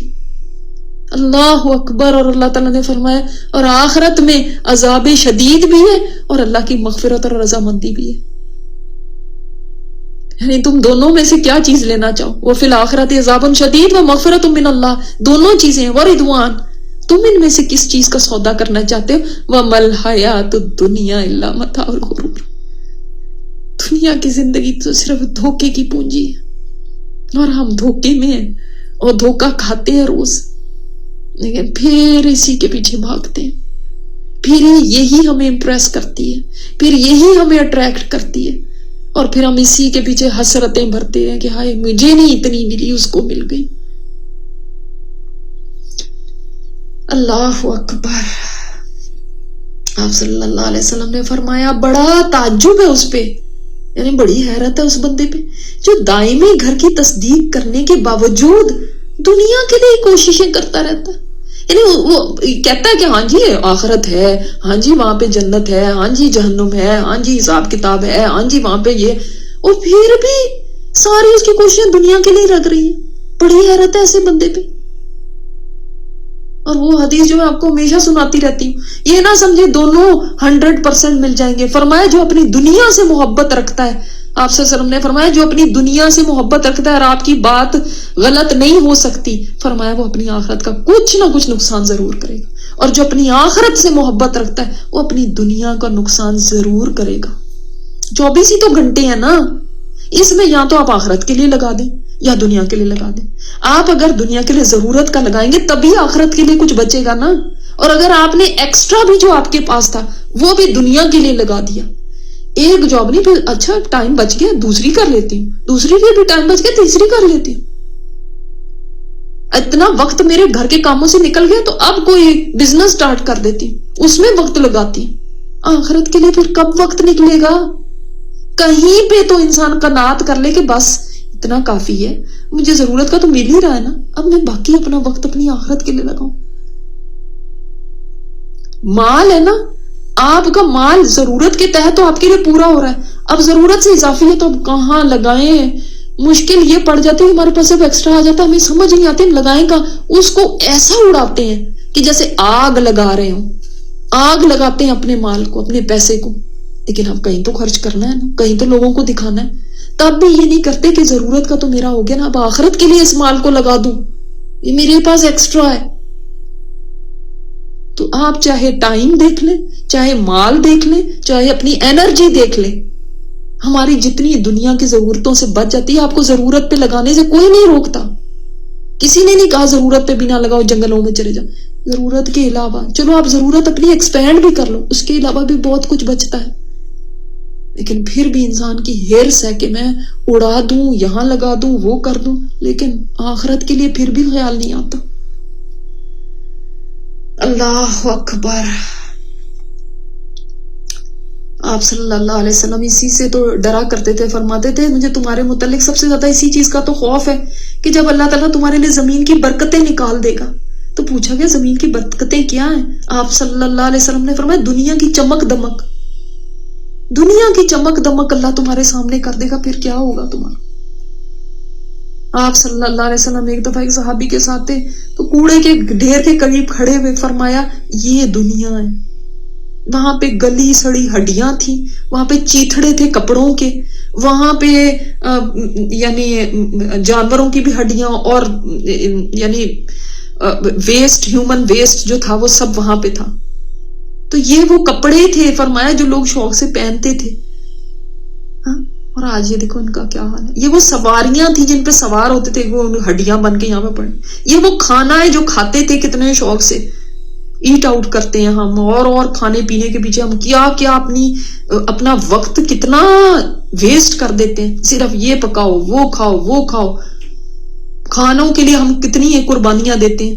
Speaker 1: اللہ اکبر۔ اور اللہ تعالیٰ نے فرمایا اور آخرت میں عذاب شدید بھی ہے اور اللہ کی مغفرت اور رضامندی بھی ہے۔ یعنی تم دونوں میں سے کیا چیز لینا چاہو؟ وہ فی الآخرت عذاب شدید و مغفرت من اللہ، دونوں چیزیں ہیں، ورضوان۔ تم ان میں سے کس چیز کا سودا کرنا چاہتے ہو؟ وَمَا الْحَيَاةُ الدُّنْيَا إِلَّا مَتَاعُ الْغُرُورِ، دنیا کی زندگی تو صرف دھوکے کی پونجی ہے، اور ہم دھوکے میں ہیں اور دھوکا کھاتے ہیں روز، لیکن پھر اسی کے پیچھے بھاگتے ہیں، پھر یہی ہمیں امپریس کرتی ہے، پھر یہی ہمیں اٹریکٹ کرتی ہے، اور پھر ہم اسی کے پیچھے حسرتیں بھرتے ہیں کہ ہائے مجھے نہیں اتنی ملی، اس کو مل گئی۔ اللہ اکبر۔ آپ صلی اللہ علیہ وسلم نے فرمایا بڑا تعجب ہے اس پہ، یعنی بڑی حیرت ہے اس بندے پہ جو دائمی گھر کی تصدیق کرنے کے باوجود دنیا کے لیے کوششیں کرتا رہتا ہے۔ یعنی وہ کہتا ہے کہ ہاں جی آخرت ہے، ہاں جی وہاں پہ جنت ہے، ہاں جی جہنم ہے، ہاں جی حساب کتاب ہے، ہاں جی وہاں پہ یہ، اور پھر بھی ساری اس کی کوششیں دنیا کے لیے لگ رہی ہیں۔ بڑی حیرت ہے ایسے بندے پہ۔ اور وہ حدیث جو میں آپ کو ہمیشہ سناتی رہتی ہوں، یہ نہ سمجھے دونوں 100% مل جائیں گے۔ فرمایا جو اپنی دنیا سے محبت رکھتا ہے، آپ صلی اللہ علیہ وسلم نے فرمایا جو اپنی دنیا سے محبت رکھتا ہے اور آپ کی بات غلط نہیں ہو سکتی، فرمایا وہ اپنی آخرت کا کچھ نہ کچھ نقصان ضرور کرے گا، اور جو اپنی آخرت سے محبت رکھتا ہے وہ اپنی دنیا کا نقصان ضرور کرے گا۔ 24 ہی تو گھنٹے ہیں نا، اس میں یا تو آپ آخرت کے لیے لگا دیں یا دنیا کے لیے لگا دیں۔ آپ اگر دنیا کے لیے ضرورت کا لگائیں گے تبھی آخرت کے لیے کچھ بچے گا نا، اور اگر آپ نے ایکسٹرا بھی جو آپ کے پاس تھا وہ بھی دنیا کے لیے لگا دیا، ایک جاب نہیں، پھر اچھا ٹائم بچ گیا دوسری کر لیتی ہوں، دوسری بھی ٹائم بچ گیا تیسری کر لیتی ہوں، اتنا وقت میرے گھر کے کاموں سے نکل گیا تو اب کوئی بزنس سٹارٹ کر دیتی ہوں، اس میں وقت لگاتی ہوں۔ آخرت کے لیے پھر کب وقت نکلے گا؟ کہیں پہ تو انسان قناعت کر لے کہ بس اتنا کافی ہے، مجھے ضرورت کا تو مل ہی رہا ہے نا، اب میں باقی اپنا وقت اپنی آخرت کے لیے لگاؤں۔ مال ہے نا، آپ کا مال ضرورت کے تحت تو آپ کے لیے پورا ہو رہا ہے، اب ضرورت سے اضافی ہے تو اب کہاں لگائیں؟ مشکل یہ پڑ جاتی ہے ہمارے پاس اب ایکسٹرا آ جاتا ہے، ہمیں سمجھ نہیں آتی ہم لگائیں کہاں، اس کو ایسا اڑاتے ہیں کہ جیسے آگ لگا رہے ہوں، آگ لگاتے ہیں اپنے مال کو، اپنے پیسے کو، لیکن اب کہیں تو خرچ کرنا ہے نا، کہیں تو لوگوں کو دکھانا ہے، تب بھی یہ نہیں کرتے کہ ضرورت کا تو میرا ہو گیا نا، اب آخرت کے لیے اس مال کو لگا دوں، یہ میرے پاس ایکسٹرا ہے۔ تو آپ چاہے ٹائم دیکھ لیں، چاہے مال دیکھ لیں، چاہے اپنی انرجی دیکھ لیں، ہماری جتنی دنیا کی ضرورتوں سے بچ جاتی ہے، آپ کو ضرورت پہ لگانے سے کوئی نہیں روکتا، کسی نے نہیں کہا ضرورت پہ بھی نہ لگاؤ جنگلوں میں چلے جاؤ، ضرورت کے علاوہ چلو آپ ضرورت اپنی ایکسپینڈ بھی کر لو، اس کے علاوہ بھی بہت کچھ بچتا ہے، لیکن پھر بھی انسان کی ہرس ہے کہ میں اڑا دوں، یہاں لگا دوں، وہ کر دوں، لیکن آخرت کے لیے پھر بھی خیال نہیں آتا۔ اللہ اکبر۔ آپ صلی اللہ علیہ وسلم اسی سے تو ڈرا کرتے تھے، فرماتے تھے مجھے تمہارے متعلق سب سے زیادہ اسی چیز کا تو خوف ہے کہ جب اللہ تعالیٰ تمہارے لیے زمین کی برکتیں نکال دے گا، تو پوچھا گیا زمین کی برکتیں کیا ہیں؟ آپ صلی اللہ علیہ وسلم نے فرمایا دنیا کی چمک دمک، دنیا کی چمک دمک اللہ تمہارے سامنے کر دے گا، پھر کیا ہوگا تمہارا؟ آپ صلی اللہ علیہ وسلم ایک دفعہ ایک صحابی کے ساتھ تھے تو کوڑے کے ڈھیر کے قریب کھڑے ہوئے فرمایا یہ دنیا ہے، وہاں پہ گلی سڑی ہڈیاں تھیں، وہاں پہ چیتھڑے تھے کپڑوں کے، وہاں پہ یعنی جانوروں کی بھی ہڈیاں، اور یعنی ویسٹ، ہیومن ویسٹ جو تھا وہ سب وہاں پہ تھا، تو یہ وہ کپڑے تھے فرمایا جو لوگ شوق سے پہنتے تھے، ہاں، اور آج یہ دیکھو ان کا کیا حال ہے، یہ وہ سواریاں تھیں جن پہ سوار ہوتے تھے، وہ ہڈیاں بن کے یہاں پہ پڑے، یہ وہ کھانا ہے جو کھاتے تھے کتنے شوق سے، ایٹ آؤٹ کرتے ہیں ہم، اور کھانے پینے کے پیچھے ہم کیا کیا اپنا وقت کتنا ویسٹ کر دیتے ہیں، صرف یہ پکاؤ وہ کھاؤ وہ کھاؤ، کھانوں کے لیے ہم کتنی قربانیاں دیتے ہیں،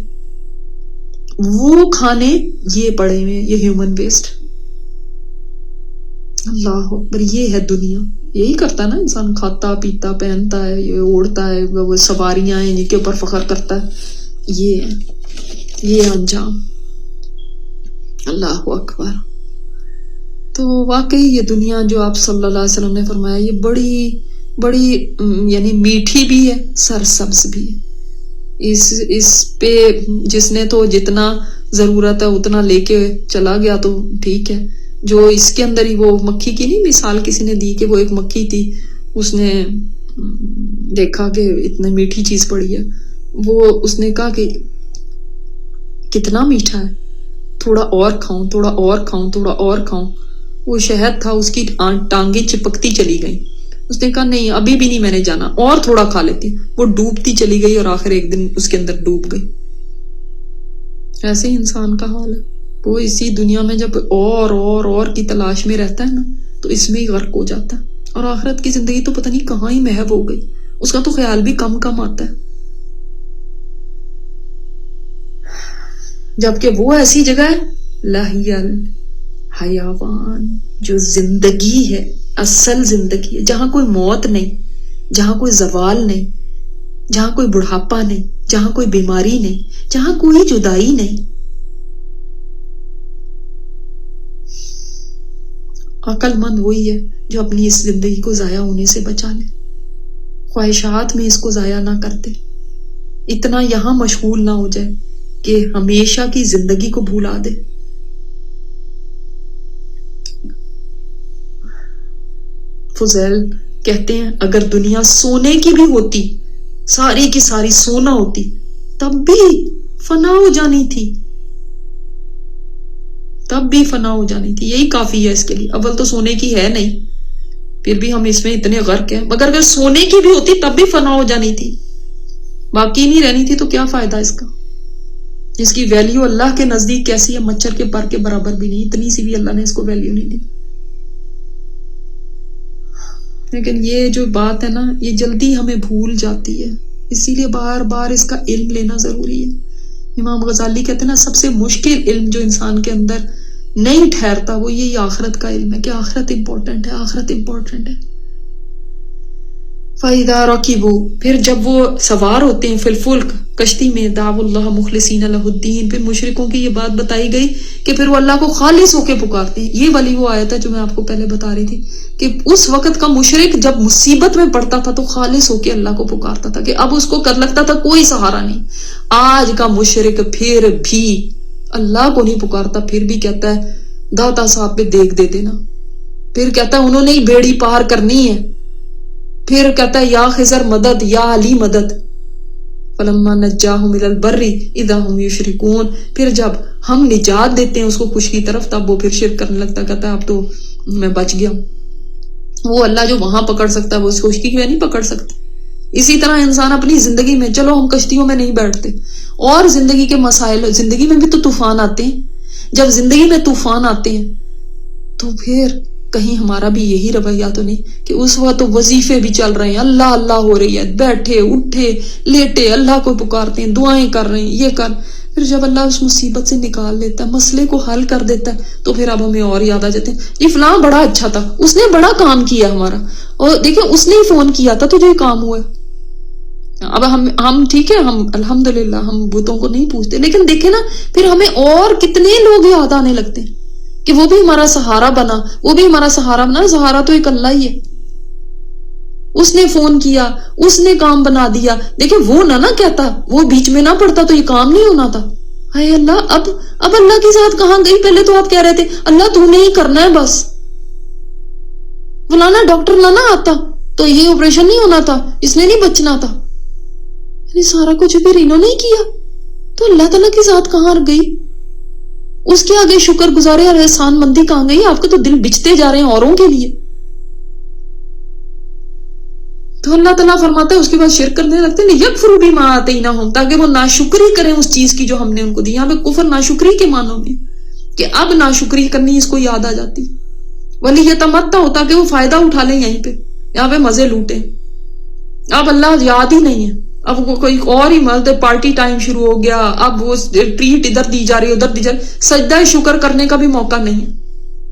Speaker 1: وہ کھانے یہ پڑے ہوئے، یہ ہیومن ویسٹ۔ اللہ اکبر، یہ ہے دنیا، یہی کرتا ہے نا انسان، کھاتا پیتا پہنتا ہے، یہ اوڑھتا ہے، وہ سواریاں ہیں جن کے اوپر فخر کرتا ہے، یہ انجام۔ اللہ اکبر. تو واقعی یہ دنیا جو آپ صلی اللہ علیہ وسلم نے فرمایا یہ بڑی بڑی یعنی میٹھی بھی ہے، سرسبز بھی ہے. اس پہ جس نے تو جتنا ضرورت ہے اتنا لے کے چلا گیا تو ٹھیک ہے. جو اس کے اندر ہی، وہ مکھی کی نہیں مثال کسی نے دی کہ وہ ایک مکھی تھی، اس نے دیکھا کہ اتنی میٹھی چیز پڑی ہے، وہ اس نے کہا کہ کتنا میٹھا ہے، تھوڑا اور کھاؤں، تھوڑا اور کھاؤں، تھوڑا اور کھاؤں. وہ شہد تھا، اس کی ٹانگیں چپکتی چلی گئیں. اس نے کہا نہیں ابھی بھی نہیں میں نے جانا، اور تھوڑا کھا لیتی. وہ ڈوبتی چلی گئی اور آخر ایک دن اس کے اندر ڈوب گئی. ایسے ہی انسان کا حال ہے. وہ اسی دنیا میں جب اور کی تلاش میں رہتا ہے نا تو اس میں ہی غرق ہو جاتا ہے، اور آخرت کی زندگی تو پتہ نہیں کہاں ہی محو ہو گئی. اس کا تو خیال بھی کم آتا ہے. جبکہ وہ ایسی جگہ ہے لاہیل حیوان، جو زندگی ہے، اصل زندگی ہے، جہاں کوئی موت نہیں، جہاں کوئی زوال نہیں، جہاں کوئی بڑھاپا نہیں، جہاں کوئی بیماری نہیں، جہاں کوئی جدائی نہیں. عقل مند وہی ہے جو اپنی اس زندگی کو ضائع ہونے سے بچا لے، خواہشات میں اس کو ضائع نہ کر دے، اتنا یہاں مشغول نہ ہو جائے کہ ہمیشہ کی زندگی کو بھولا دے. فضیل کہتے ہیں اگر دنیا سونے کی بھی ہوتی، ساری کی ساری سونا ہوتی، تب بھی فنا ہو جانی تھی، تب بھی فنا ہو جانی تھی. یہی کافی ہے اس کے لیے. اول تو سونے کی ہے نہیں، پھر بھی ہم اس میں اتنے غرق ہیں. مگر اگر سونے کی بھی ہوتی تب بھی فنا ہو جانی تھی، باقی نہیں رہنی تھی، تو کیا فائدہ اس کا؟ اس کی ویلیو اللہ کے نزدیک کیسی ہے؟ مچھر کے پر کے برابر بھی نہیں، اتنی سی بھی اللہ نے اس کو ویلیو نہیں دی. لیکن یہ جو بات ہے نا یہ جلدی ہمیں بھول جاتی ہے، اسی لیے بار بار اس کا علم لینا ضروری ہے. امام غزالی کہتے ہیں نا سب سے مشکل علم جو انسان کے اندر نہیں ٹھہرتا وہ یہی آخرت کا علم ہے، کہ آخرت امپورٹنٹ ہے، آخرت امپورٹنٹ ہے. فَإِذَا رَكِبُوا، پھر جب وہ سوار ہوتے ہیں فی الفلک، کشتی میں، دعوا اللہ مخلصین لہ الدین، پھر مشرکوں کی یہ بات بتائی گئی کہ پھر وہ اللہ کو خالص ہو کے پکارتے ہیں. یہ والی وہ آیت ہے جو میں آپ کو پہلے بتا رہی تھی کہ اس وقت کا مشرک جب مصیبت میں پڑتا تھا تو خالص ہو کے اللہ کو پکارتا تھا، کہ اب اس کو کر لگتا تھا کوئی سہارا نہیں. آج کا مشرک پھر بھی اللہ کو نہیں پکارتا، پھر بھی کہتا ہے داتا صاحب پہ دیکھ دے دینا، پھر کہتا ہے انہوں نے ہی بیڑی پار کرنی ہے، پھر کہتا ہے یا خضر مدد، یا علی مدد. فلما نجاہم الی البر اذا ہم یشرکون، پھر جب ہم نجات دیتے ہیں اس کو خوش کی طرف تب وہ پھر شرک کرنے لگتا، کہتا ہے اب تو میں بچ گیا. وہ اللہ جو وہاں پکڑ سکتا ہے وہ اس کو خشکی میں نہیں پکڑ سکتا. اسی طرح انسان اپنی زندگی میں، چلو ہم کشتیوں میں نہیں بیٹھتے، اور زندگی کے مسائل، زندگی میں بھی تو طوفان آتے ہیں. جب زندگی میں طوفان آتے ہیں تو پھر کہیں ہمارا بھی یہی رویہ تو نہیں کہ اس وقت تو وظیفے بھی چل رہے ہیں، اللہ اللہ ہو رہی ہے، بیٹھے اٹھے لیٹے اللہ کو پکارتے ہیں، دعائیں کر رہے ہیں، یہ کر. پھر جب اللہ اس مصیبت سے نکال لیتا ہے، مسئلے کو حل کر دیتا ہے، تو پھر اب ہمیں اور یاد آ جاتے ہیں یہ فلاں بڑا اچھا تھا، اس نے بڑا کام کیا ہمارا، اور دیکھیں اس نے ہی فون کیا تھا تو جو یہ کام ہوا ہے. اب ہم ٹھیک ہے، ہم الحمدللہ ہم بتوں کو نہیں پوچھتے، لیکن دیکھیں نا پھر ہمیں اور کتنے لوگ یاد آنے لگتے ہیں کہ وہ بھی ہمارا سہارا بنا، وہ بھی ہمارا سہارا بنا. سہارا تو ایک اللہ ہی ہے. اس نے فون کیا، اس نے کام بنا دیا. دیکھیں وہ نہ کہتا، وہ بیچ میں نہ پڑتا تو یہ کام نہیں ہونا تھا. ہائے اللہ، اب اللہ کی ذات کہاں گئی؟ پہلے تو آپ کہہ رہے تھے اللہ تو نہیں کرنا ہے بس، فلانا ڈاکٹر لانا آتا تو یہ آپریشن نہیں ہونا تھا، اس نے نہیں بچنا تھا. یعنی سارا کچھ پھر انہوں نے ہی کیا، تو اللہ تعالیٰ کی ذات کہاں گئی؟ اس کے آگے شکر گزارے اور احسان مندی کہاں گئی؟ آپ کے تو دل بچتے جا رہے ہیں اوروں کے لیے. تو اللہ تعالیٰ فرماتا ہے اس کے بعد شرک کرنے لگتے ہیں، یکفروا بما آتیناہم، تاکہ وہ ناشکری کریں اس چیز کی جو ہم نے ان کو دی. یہاں پہ کفر ناشکری کے معنوں میں کہ اب ناشکری کرنی اس کو یاد آ جاتی. وَلِيَتَمَتَّعُوا، تاکہ وہ فائدہ اٹھا لیں یہیں پہ، یہاں پہ مزے لوٹیں. اب اللہ یاد ہی نہیں ہے، اب کوئی اور ہی مطلب پارٹی ٹائم شروع ہو گیا، اب وہ ٹریٹ ادھر دی جا رہی ہے ادھر دی جا رہی. سجدہ شکر کرنے کا بھی موقع نہیں ہے،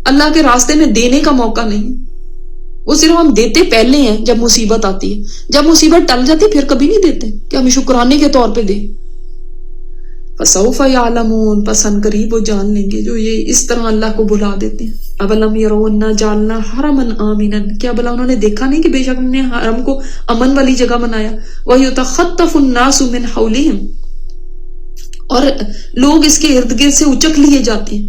Speaker 1: اللہ کے راستے میں دینے کا موقع نہیں ہے. وہ صرف ہم دیتے پہلے ہیں جب مصیبت آتی ہے، جب مصیبت ٹل جاتی پھر کبھی نہیں دیتے کہ ہم شکرانے کے طور پہ دیں. فسوف یعلمون، پس ان قریب وہ جان لیں گے جو یہ اس طرح اللہ کو بلا دیتے ہیں. اولم یرون انا جعلنا حرما آمنا، کیا بلا انہوں نے دیکھا نہیں کہ بے شک ہم نے حرم کو امن والی جگہ بنایا. وَيُتَخَطَّفُ النَّاسُ مِنْ حَوْلِهِمْ، اور لوگ اس کے ارد گرد سے اچک لیے جاتے ہیں.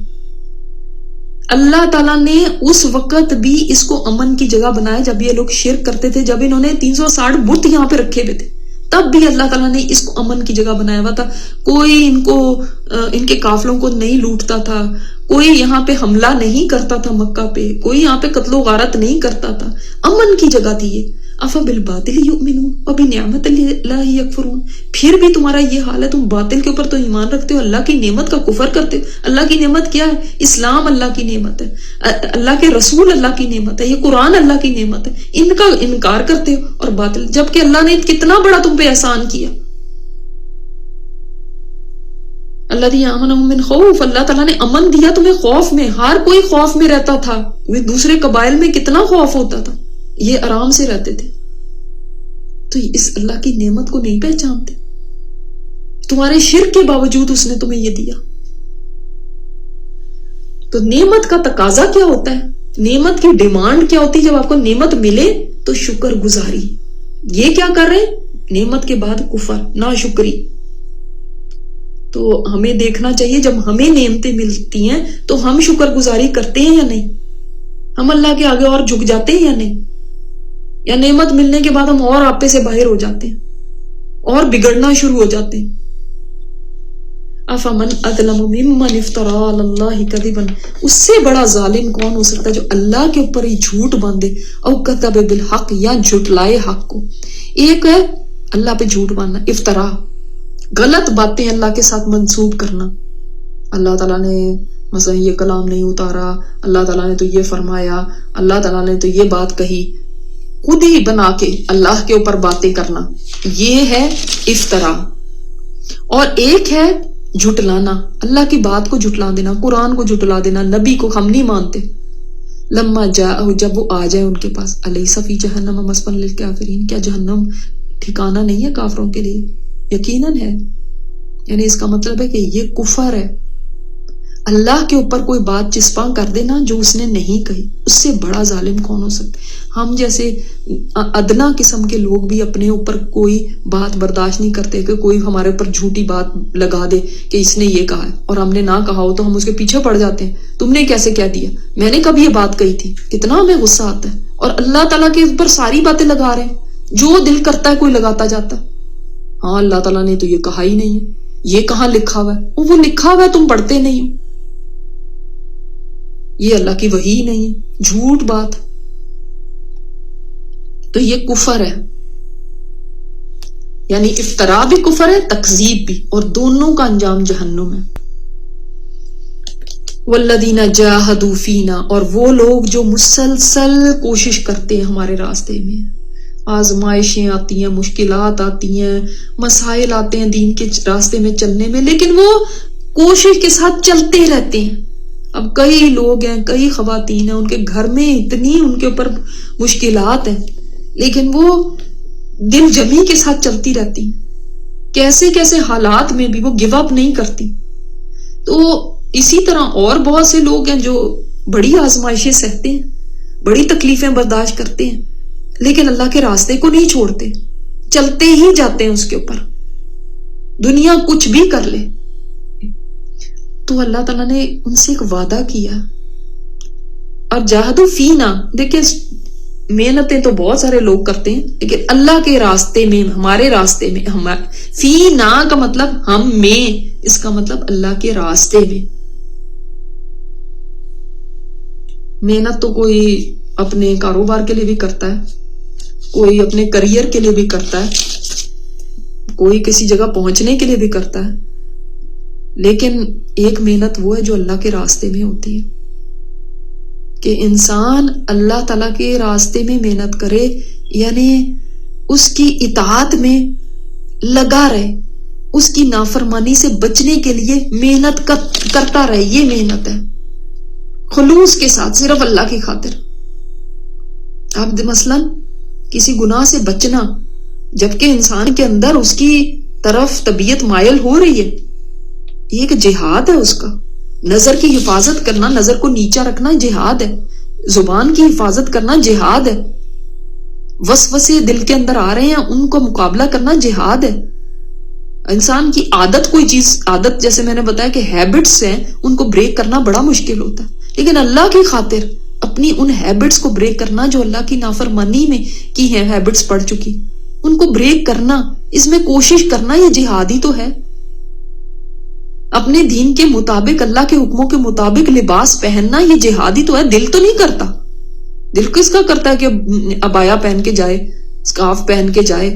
Speaker 1: اللہ تعالیٰ نے اس وقت بھی اس کو امن کی جگہ بنایا جب یہ لوگ شرک کرتے تھے، جب انہوں نے 360 بت یہاں پہ رکھے ہوئے تھے، تب بھی اللہ تعالیٰ نے اس کو امن کی جگہ بنایا ہوا تھا. کوئی ان کے قافلوں کو نہیں لوٹتا تھا، کوئی یہاں پہ حملہ نہیں کرتا تھا مکہ پہ، کوئی یہاں پہ قتل و غارت نہیں کرتا تھا، امن کی جگہ تھی یہ. افبالباطل یؤمنون وبنعمت اللہ یکفرون، پھر بھی تمہارا یہ حال ہے، تم باطل کے اوپر تو ایمان رکھتے ہو، اللہ کی نعمت کا کفر کرتے ہو. اللہ کی نعمت کیا ہے؟ اسلام اللہ کی نعمت ہے، اللہ کے رسول اللہ کی نعمت ہے، یہ قرآن اللہ کی نعمت ہے، ان کا انکار کرتے ہو اور باطل، جبکہ اللہ نے کتنا بڑا تم پہ احسان کیا. الذی آمنہم من خوف، اللہ تعالیٰ نے امن دیا تمہیں خوف میں. ہر کوئی خوف میں رہتا تھا، دوسرے قبائل میں کتنا خوف ہوتا تھا، یہ آرام سے رہتے تھے. تو اس اللہ کی نعمت کو نہیں پہچانتے، تمہارے شرک کے باوجود اس نے تمہیں یہ دیا. تو نعمت کا تقاضا کیا ہوتا ہے، نعمت کی ڈیمانڈ کیا ہوتی ہے؟ جب آپ کو نعمت ملے تو شکر گزاری. یہ کیا کر رہے ہیں؟ نعمت کے بعد کفر، ناشکری. تو ہمیں دیکھنا چاہیے جب ہمیں نعمتیں ملتی ہیں تو ہم شکر گزاری کرتے ہیں یا نہیں، ہم اللہ کے آگے اور جھک جاتے ہیں یا نہیں، یا نعمت ملنے کے بعد ہم اور آپے سے باہر ہو جاتے ہیں اور بگڑنا شروع ہو جاتے ہیں. افمن اظلم ممن افترى علی اللہ کذبا، اس سے بڑا ظالم کون ہو سکتا ہے جو اللہ کے اوپر ہی جھوٹ باندھے، او کذب بالحق، یا جھٹلائے حق کو. ایک ہے اللہ پہ جھوٹ باندھنا، افطرا، غلط باتیں اللہ کے ساتھ منسوب کرنا. اللہ تعالیٰ نے مثلا یہ کلام نہیں اتارا، اللہ تعالیٰ نے تو یہ فرمایا، اللہ تعالیٰ نے تو یہ بات کہی، خود ہی بنا کے اللہ کے اوپر باتیں کرنا، یہ ہے افطرا. اور ایک ہے جھٹلانا، اللہ کی بات کو جھٹلا دینا، قرآن کو جھٹلا دینا، نبی کو ہم نہیں مانتے. لما جاء، جب وہ آ جائے ان کے پاس، الیس فی جہنم مثوی للکافرین، کیا جہنم ٹھکانہ نہیں ہے کافروں کے لیے؟ یقیناً ہے. یعنی اس کا مطلب ہے کہ یہ کفر ہے. اللہ کے اوپر کوئی بات چسپاں کر دینا جو اس نے نہیں کہی، اس سے بڑا ظالم کون ہو سکتا ہے؟ ہم جیسے ادنا قسم کے لوگ بھی اپنے اوپر کوئی بات برداشت نہیں کرتے کہ کوئی ہمارے اوپر جھوٹی بات لگا دے کہ اس نے یہ کہا ہے اور ہم نے نہ کہا ہو تو ہم اس کے پیچھے پڑ جاتے ہیں. تم نے کیسے کہہ دیا، میں نے کب یہ بات کہی تھی، کتنا ہمیں غصہ آتا ہے. اور اللہ تعالیٰ کے اوپر ساری باتیں لگا رہے ہیں، جو دل کرتا ہے کوئی لگاتا جاتا ہے. ہاں اللہ تعالیٰ نے تو یہ کہا ہی نہیں ہے، یہ کہاں لکھا ہوا ہے؟ وہ لکھا ہوا ہے، تم پڑھتے نہیں ہو. یہ اللہ کی وحی نہیں ہے، جھوٹ بات. تو یہ کفر ہے، یعنی افترا بھی کفر ہے، تکذیب بھی، اور دونوں کا انجام جہنم ہے. والذین جاہدوا فینا، اور وہ لوگ جو مسلسل کوشش کرتے ہیں ہمارے راستے میں. آزمائشیں آتی ہیں، مشکلات آتی ہیں، مسائل آتے ہیں دین کے راستے میں چلنے میں، لیکن وہ کوشش کے ساتھ چلتے رہتے ہیں. اب کئی لوگ ہیں، کئی خواتین ہیں، ان کے گھر میں اتنی ان کے اوپر مشکلات ہیں، لیکن وہ دل جمی کے ساتھ چلتی رہتی ہیں، کیسے کیسے حالات میں بھی وہ گیو اپ نہیں کرتی. تو اسی طرح اور بہت سے لوگ ہیں جو بڑی آزمائشیں سہتے ہیں، بڑی تکلیفیں برداشت کرتے ہیں، لیکن اللہ کے راستے کو نہیں چھوڑتے، چلتے ہی جاتے ہیں اس کے اوپر، دنیا کچھ بھی کر لے. تو اللہ تعالیٰ نے ان سے ایک وعدہ کیا. اور جاہدوا فینا، دیکھیں محنتیں تو بہت سارے لوگ کرتے ہیں، لیکن اللہ کے راستے میں، ہمارے راستے میں، فینا کا مطلب ہم میں، اس کا مطلب اللہ کے راستے میں. محنت تو کوئی اپنے کاروبار کے لیے بھی کرتا ہے، کوئی اپنے کریئر کے لیے بھی کرتا ہے، کوئی کسی جگہ پہنچنے کے لیے بھی کرتا ہے، لیکن ایک محنت وہ ہے جو اللہ کے راستے میں ہوتی ہے، کہ انسان اللہ تعالیٰ کے راستے میں محنت کرے، یعنی اس کی اطاعت میں لگا رہے، اس کی نافرمانی سے بچنے کے لیے محنت کرتا رہے. یہ محنت ہے خلوص کے ساتھ، صرف اللہ کی خاطر. اب مثلاً کسی گناہ سے بچنا، جبکہ انسان کے اندر اس کی طرف طبیعت مائل ہو رہی ہے، یہ ایک جہاد ہے اس کا. نظر کی حفاظت کرنا، نظر کو نیچا رکھنا جہاد ہے. زبان کی حفاظت کرنا جہاد ہے. وسوسے دل کے اندر آ رہے ہیں ان کو مقابلہ کرنا جہاد ہے. انسان کی عادت، کوئی چیز عادت جیسے میں نے بتایا کہ ہیبٹس ہیں، ان کو بریک کرنا بڑا مشکل ہوتا ہے. لیکن اللہ کی خاطر اپنی ان ہیبٹس کو بریک کرنا جو اللہ کی نافرمانی میں کی ہیں، ہیبٹس پڑ چکی، ان کو بریک کرنا، اس میں کوشش کرنا، یہ جہاد ہی تو ہے. اپنے دین کے مطابق، اللہ کے حکموں کے مطابق لباس پہننا یہ جہاد ہی تو ہے. دل تو نہیں کرتا. دل کس کا کرتا ہے کہ عبایا پہن کے جائے، سکارف پہن کے جائے،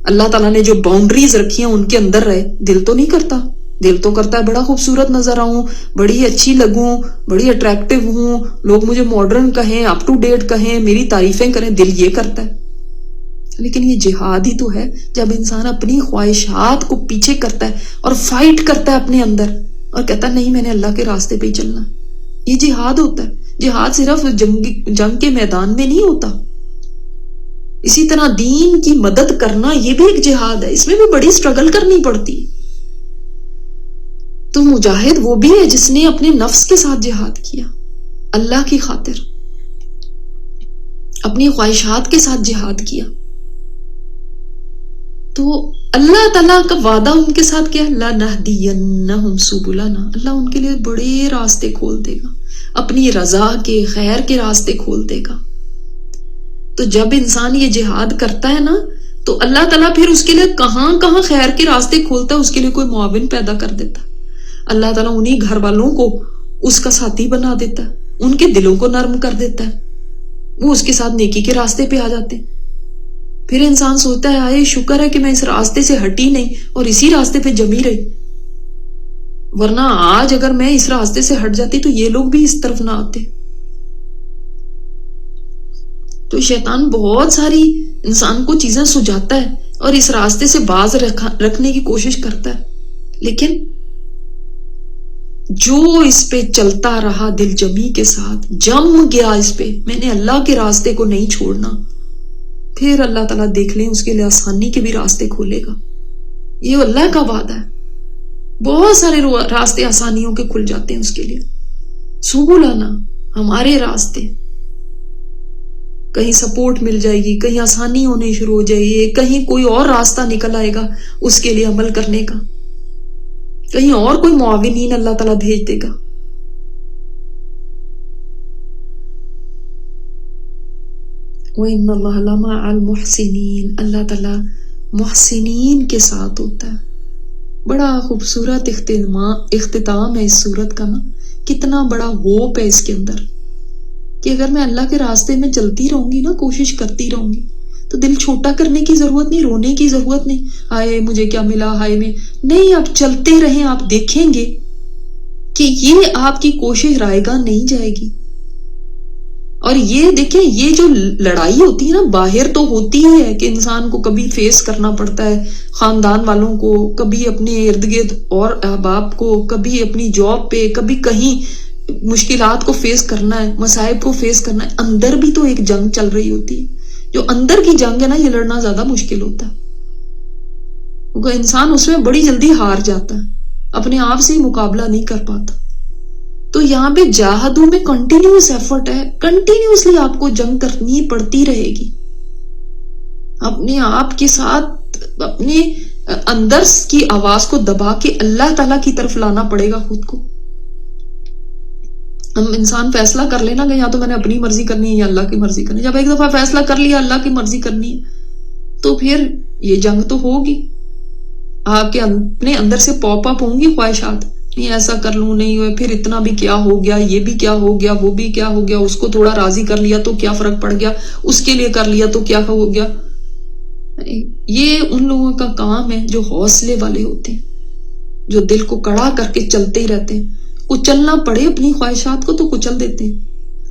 Speaker 1: اللہ تعالیٰ نے جو باؤنڈریز رکھی ہیں ان کے اندر رہے. دل تو نہیں کرتا. دل تو کرتا ہے بڑا خوبصورت نظر آؤں، بڑی اچھی لگوں، بڑی اٹریکٹیو ہوں، لوگ مجھے ماڈرن کہیں، اپ ٹو ڈیٹ کہیں، میری تعریفیں کریں. دل یہ کرتا ہے. لیکن یہ جہاد ہی تو ہے جب انسان اپنی خواہشات کو پیچھے کرتا ہے اور فائٹ کرتا ہے اپنے اندر اور کہتا ہے نہیں میں نے اللہ کے راستے پہ ہی چلنا. یہ جہاد ہوتا ہے. جہاد صرف جنگ کے میدان میں نہیں ہوتا. اسی طرح دین کی مدد کرنا یہ بھی ایک جہاد ہے. اس میں بھی بڑی سٹرگل کرنی پڑتی. تو مجاہد وہ بھی ہے جس نے اپنے نفس کے ساتھ جہاد کیا، اللہ کی خاطر اپنی خواہشات کے ساتھ جہاد کیا. تو اللہ تعالیٰ کا وعدہ ان کے ساتھ کیا؟ لَنَهْدِيَنَّهُمْ سُبُلَنَا. اللہ ان کے لیے بڑے راستے کھول دے گا، اپنی رضا کے، خیر کے راستے کھول دے گا. تو جب انسان یہ جہاد کرتا ہے نا تو اللہ تعالیٰ پھر اس کے لیے کہاں کہاں خیر کے راستے کھولتا ہے، اس کے لیے کوئی معاون پیدا کر دیتا. اللہ تعالیٰ انہی گھر والوں کو اس کا ساتھی بنا دیتا ہے، ان کے دلوں کو نرم کر دیتا ہے، وہ اس کے ساتھ نیکی کے راستے پہ آ جاتے ہیں. پھر انسان سوچتا ہے آئے شکر ہے کہ میں اس راستے سے ہٹی نہیں اور اسی راستے پہ جمی رہی، ورنہ آج اگر میں اس راستے سے ہٹ جاتی تو یہ لوگ بھی اس طرف نہ آتے. تو شیطان بہت ساری انسان کو چیزیں سجاتا ہے اور اس راستے سے باز رکھنے کی کوشش کرتا ہے. لیکن جو اس پہ چلتا رہا دل جمی کے ساتھ، جم گیا اس پہ، میں نے اللہ کے راستے کو نہیں چھوڑنا، پھر اللہ تعالیٰ دیکھ لیں اس کے لیے آسانی کے بھی راستے کھولے گا. یہ اللہ کا وعدہ ہے. بہت سارے راستے آسانیوں کے کھل جاتے ہیں اس کے لیے. سبولانا، ہمارے راستے. کہیں سپورٹ مل جائے گی، کہیں آسانی ہونے شروع ہو جائے گی، کہیں کوئی اور راستہ نکل آئے گا اس کے لیے عمل کرنے کا، کہیں اور کوئی معاونین اللہ تعالیٰ بھیج دے گا. وَإِنَّ اللَّهَ لَمَعَ الْمُحْسِنِينَ. اللہ تعالیٰ محسنین کے ساتھ ہوتا ہے. بڑا خوبصورت اختتام ہے اس سورت کا نا. کتنا بڑا ہوپ ہے اس کے اندر کہ اگر میں اللہ کے راستے میں چلتی رہوں گی نا، کوشش کرتی رہوں گی، تو دل چھوٹا کرنے کی ضرورت نہیں، رونے کی ضرورت نہیں، ہائے مجھے کیا ملا، ہائے میں نہیں. آپ چلتے رہیں، آپ دیکھیں گے کہ یہ آپ کی کوشش رائے گاہ نہیں جائے گی. اور یہ دیکھیں، یہ جو لڑائی ہوتی ہے نا باہر تو ہوتی ہی ہے کہ انسان کو کبھی فیس کرنا پڑتا ہے خاندان والوں کو، کبھی اپنے ارد گرد اور احباب کو، کبھی اپنی جاب پہ، کبھی کہیں مشکلات کو فیس کرنا ہے، مصائب کو فیس کرنا ہے. اندر بھی تو ایک جنگ چل رہی ہوتی ہے. جو اندر کی جنگ ہے نا، یہ لڑنا زیادہ مشکل ہوتا ہے کیونکہ انسان اس میں بڑی جلدی ہار جاتا ہے، اپنے آپ سے ہی مقابلہ نہیں کر پاتا. تو یہاں پہ جاہدوں میں کنٹینیوس ایفرٹ ہے، کنٹینیوسلی آپ کو جنگ کرنی پڑتی رہے گی. اپنے آپ کے ساتھ اپنے اندر کی آواز کو دبا کے اللہ تعالیٰ کی طرف لانا پڑے گا خود کو. ہم انسان فیصلہ کر لینا کہ یا تو میں نے اپنی مرضی کرنی ہے یا اللہ کی مرضی کرنی ہے. جب ایک دفعہ فیصلہ کر لیا اللہ کی مرضی کرنی ہے تو پھر یہ جنگ تو ہوگی. آپ کے اپنے اندر سے پاپ اپ ہوں گی خواہشات، نہیں ایسا کر لوں، نہیں ہوئے پھر اتنا بھی کیا ہو گیا، یہ بھی کیا ہو گیا، وہ بھی کیا ہو گیا، اس کو تھوڑا راضی کر لیا تو کیا فرق پڑ گیا، اس کے لیے کر لیا تو کیا ہو گیا. یہ ان لوگوں کا کام ہے جو حوصلے والے ہوتے ہیں، جو دل کو کڑا کر کے چلتے ہی رہتے ہیں. کچلنا پڑے اپنی خواہشات کو تو کچل دیتے ہیں،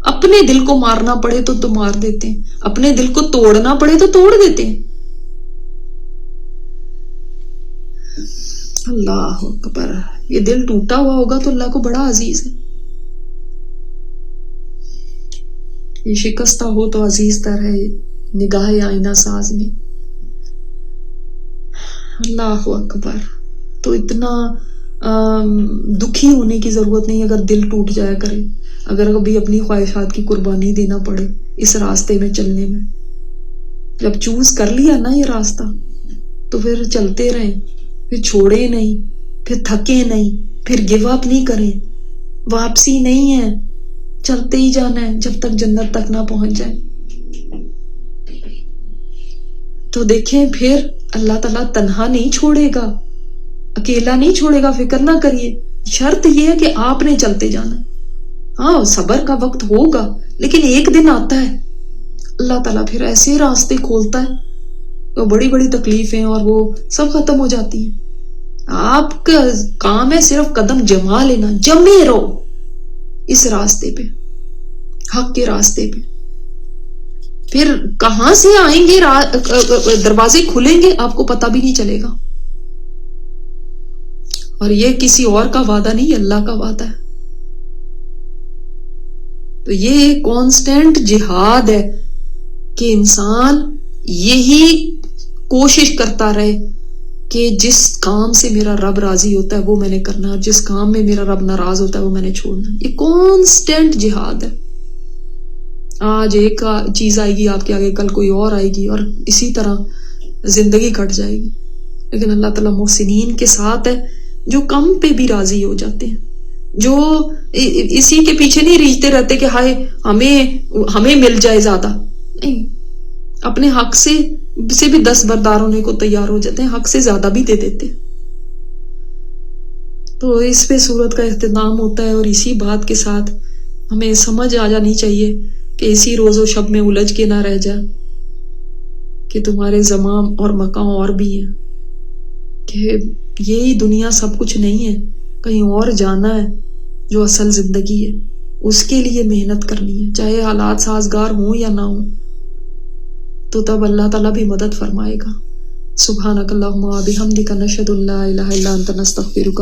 Speaker 1: اپنے دل کو مارنا پڑے تو مار دیتے ہیں، اپنے دل کو توڑنا پڑے تو توڑ دیتے ہیں. اللہ اکبر. یہ دل ٹوٹا ہوا ہوگا تو اللہ کو بڑا عزیز ہے، یہ شکستہ ہو تو عزیز تر ہے نگاہ آئینہ ساز میں. اللہ اکبر. تو اتنا دکھی ہونے کی ضرورت نہیں اگر دل ٹوٹ جایا کرے، اگر کبھی اپنی خواہشات کی قربانی دینا پڑے اس راستے میں چلنے میں۔ جب چوز کر لیا نا یہ راستہ تو پھر چلتے رہیں، پھر چھوڑے نہیں، پھر تھکے نہیں، پھر گیو اپ نہیں کریں، واپسی نہیں ہے، چلتے ہی جانا ہے جب تک جنت تک نہ پہنچ جائے۔ تو دیکھیں پھر اللہ تعالیٰ تنہا نہیں چھوڑے گا، اکیلا نہیں چھوڑے گا، فکر نہ کریے۔ شرط یہ ہے کہ آپ نے چلتے جانا ہے۔ ہاں صبر کا وقت ہوگا، لیکن ایک دن آتا ہے اللہ تعالیٰ پھر ایسے راستے کھولتا ہے، تو بڑی بڑی تکلیفیں اور وہ سب ختم ہو جاتی ہیں۔ آپ کا کام ہے صرف قدم جما لینا، جمے رہو اس راستے پہ، حق کے راستے پہ۔ پھر کہاں سے آئیں گے دروازے کھلیں گے آپ کو پتہ بھی نہیں چلے گا، اور یہ کسی اور کا وعدہ نہیں، اللہ کا وعدہ ہے۔ تو یہ کانسٹنٹ جہاد ہے کہ انسان یہی کوشش کرتا رہے کہ جس کام سے میرا رب راضی ہوتا ہے وہ میں نے کرنا، اور جس کام میں میرا رب ناراض ہوتا ہے وہ میں نے چھوڑنا۔ یہ کانسٹنٹ جہاد ہے۔ آج ایک چیز آئے گی آپ کے آگے، کل کوئی اور آئے گی، اور اسی طرح زندگی کٹ جائے گی۔ لیکن اللہ تعالیٰ محسنین کے ساتھ ہے، جو کم پہ بھی راضی ہو جاتے ہیں، جو اسی کے پیچھے نہیں ریجھتے رہتے کہ ہائے ہمیں مل جائے زیادہ، نہیں، اپنے حق سے بھی 10 بردار ہونے کو تیار ہو جاتے ہیں، حق سے زیادہ بھی دے دیتے۔ تو اس پہ سورت کا اختتام ہوتا ہے، اور اسی بات کے ساتھ ہمیں سمجھ آ جانی چاہیے کہ اسی روز و شب میں الجھ کے نہ رہ جا کہ تمہارے زمان اور مقام اور بھی ہیں، کہ یہی دنیا سب کچھ نہیں ہے، کہیں اور جانا ہے جو اصل زندگی ہے، اس کے لیے محنت کرنی ہے، چاہے حالات سازگار ہوں یا نہ ہوں، تو تب اللہ تعالیٰ بھی مدد فرمائے گا۔ سبحانک اللہم و بحمدک، نشہد ان لا الہ الا انت، نستغفرک۔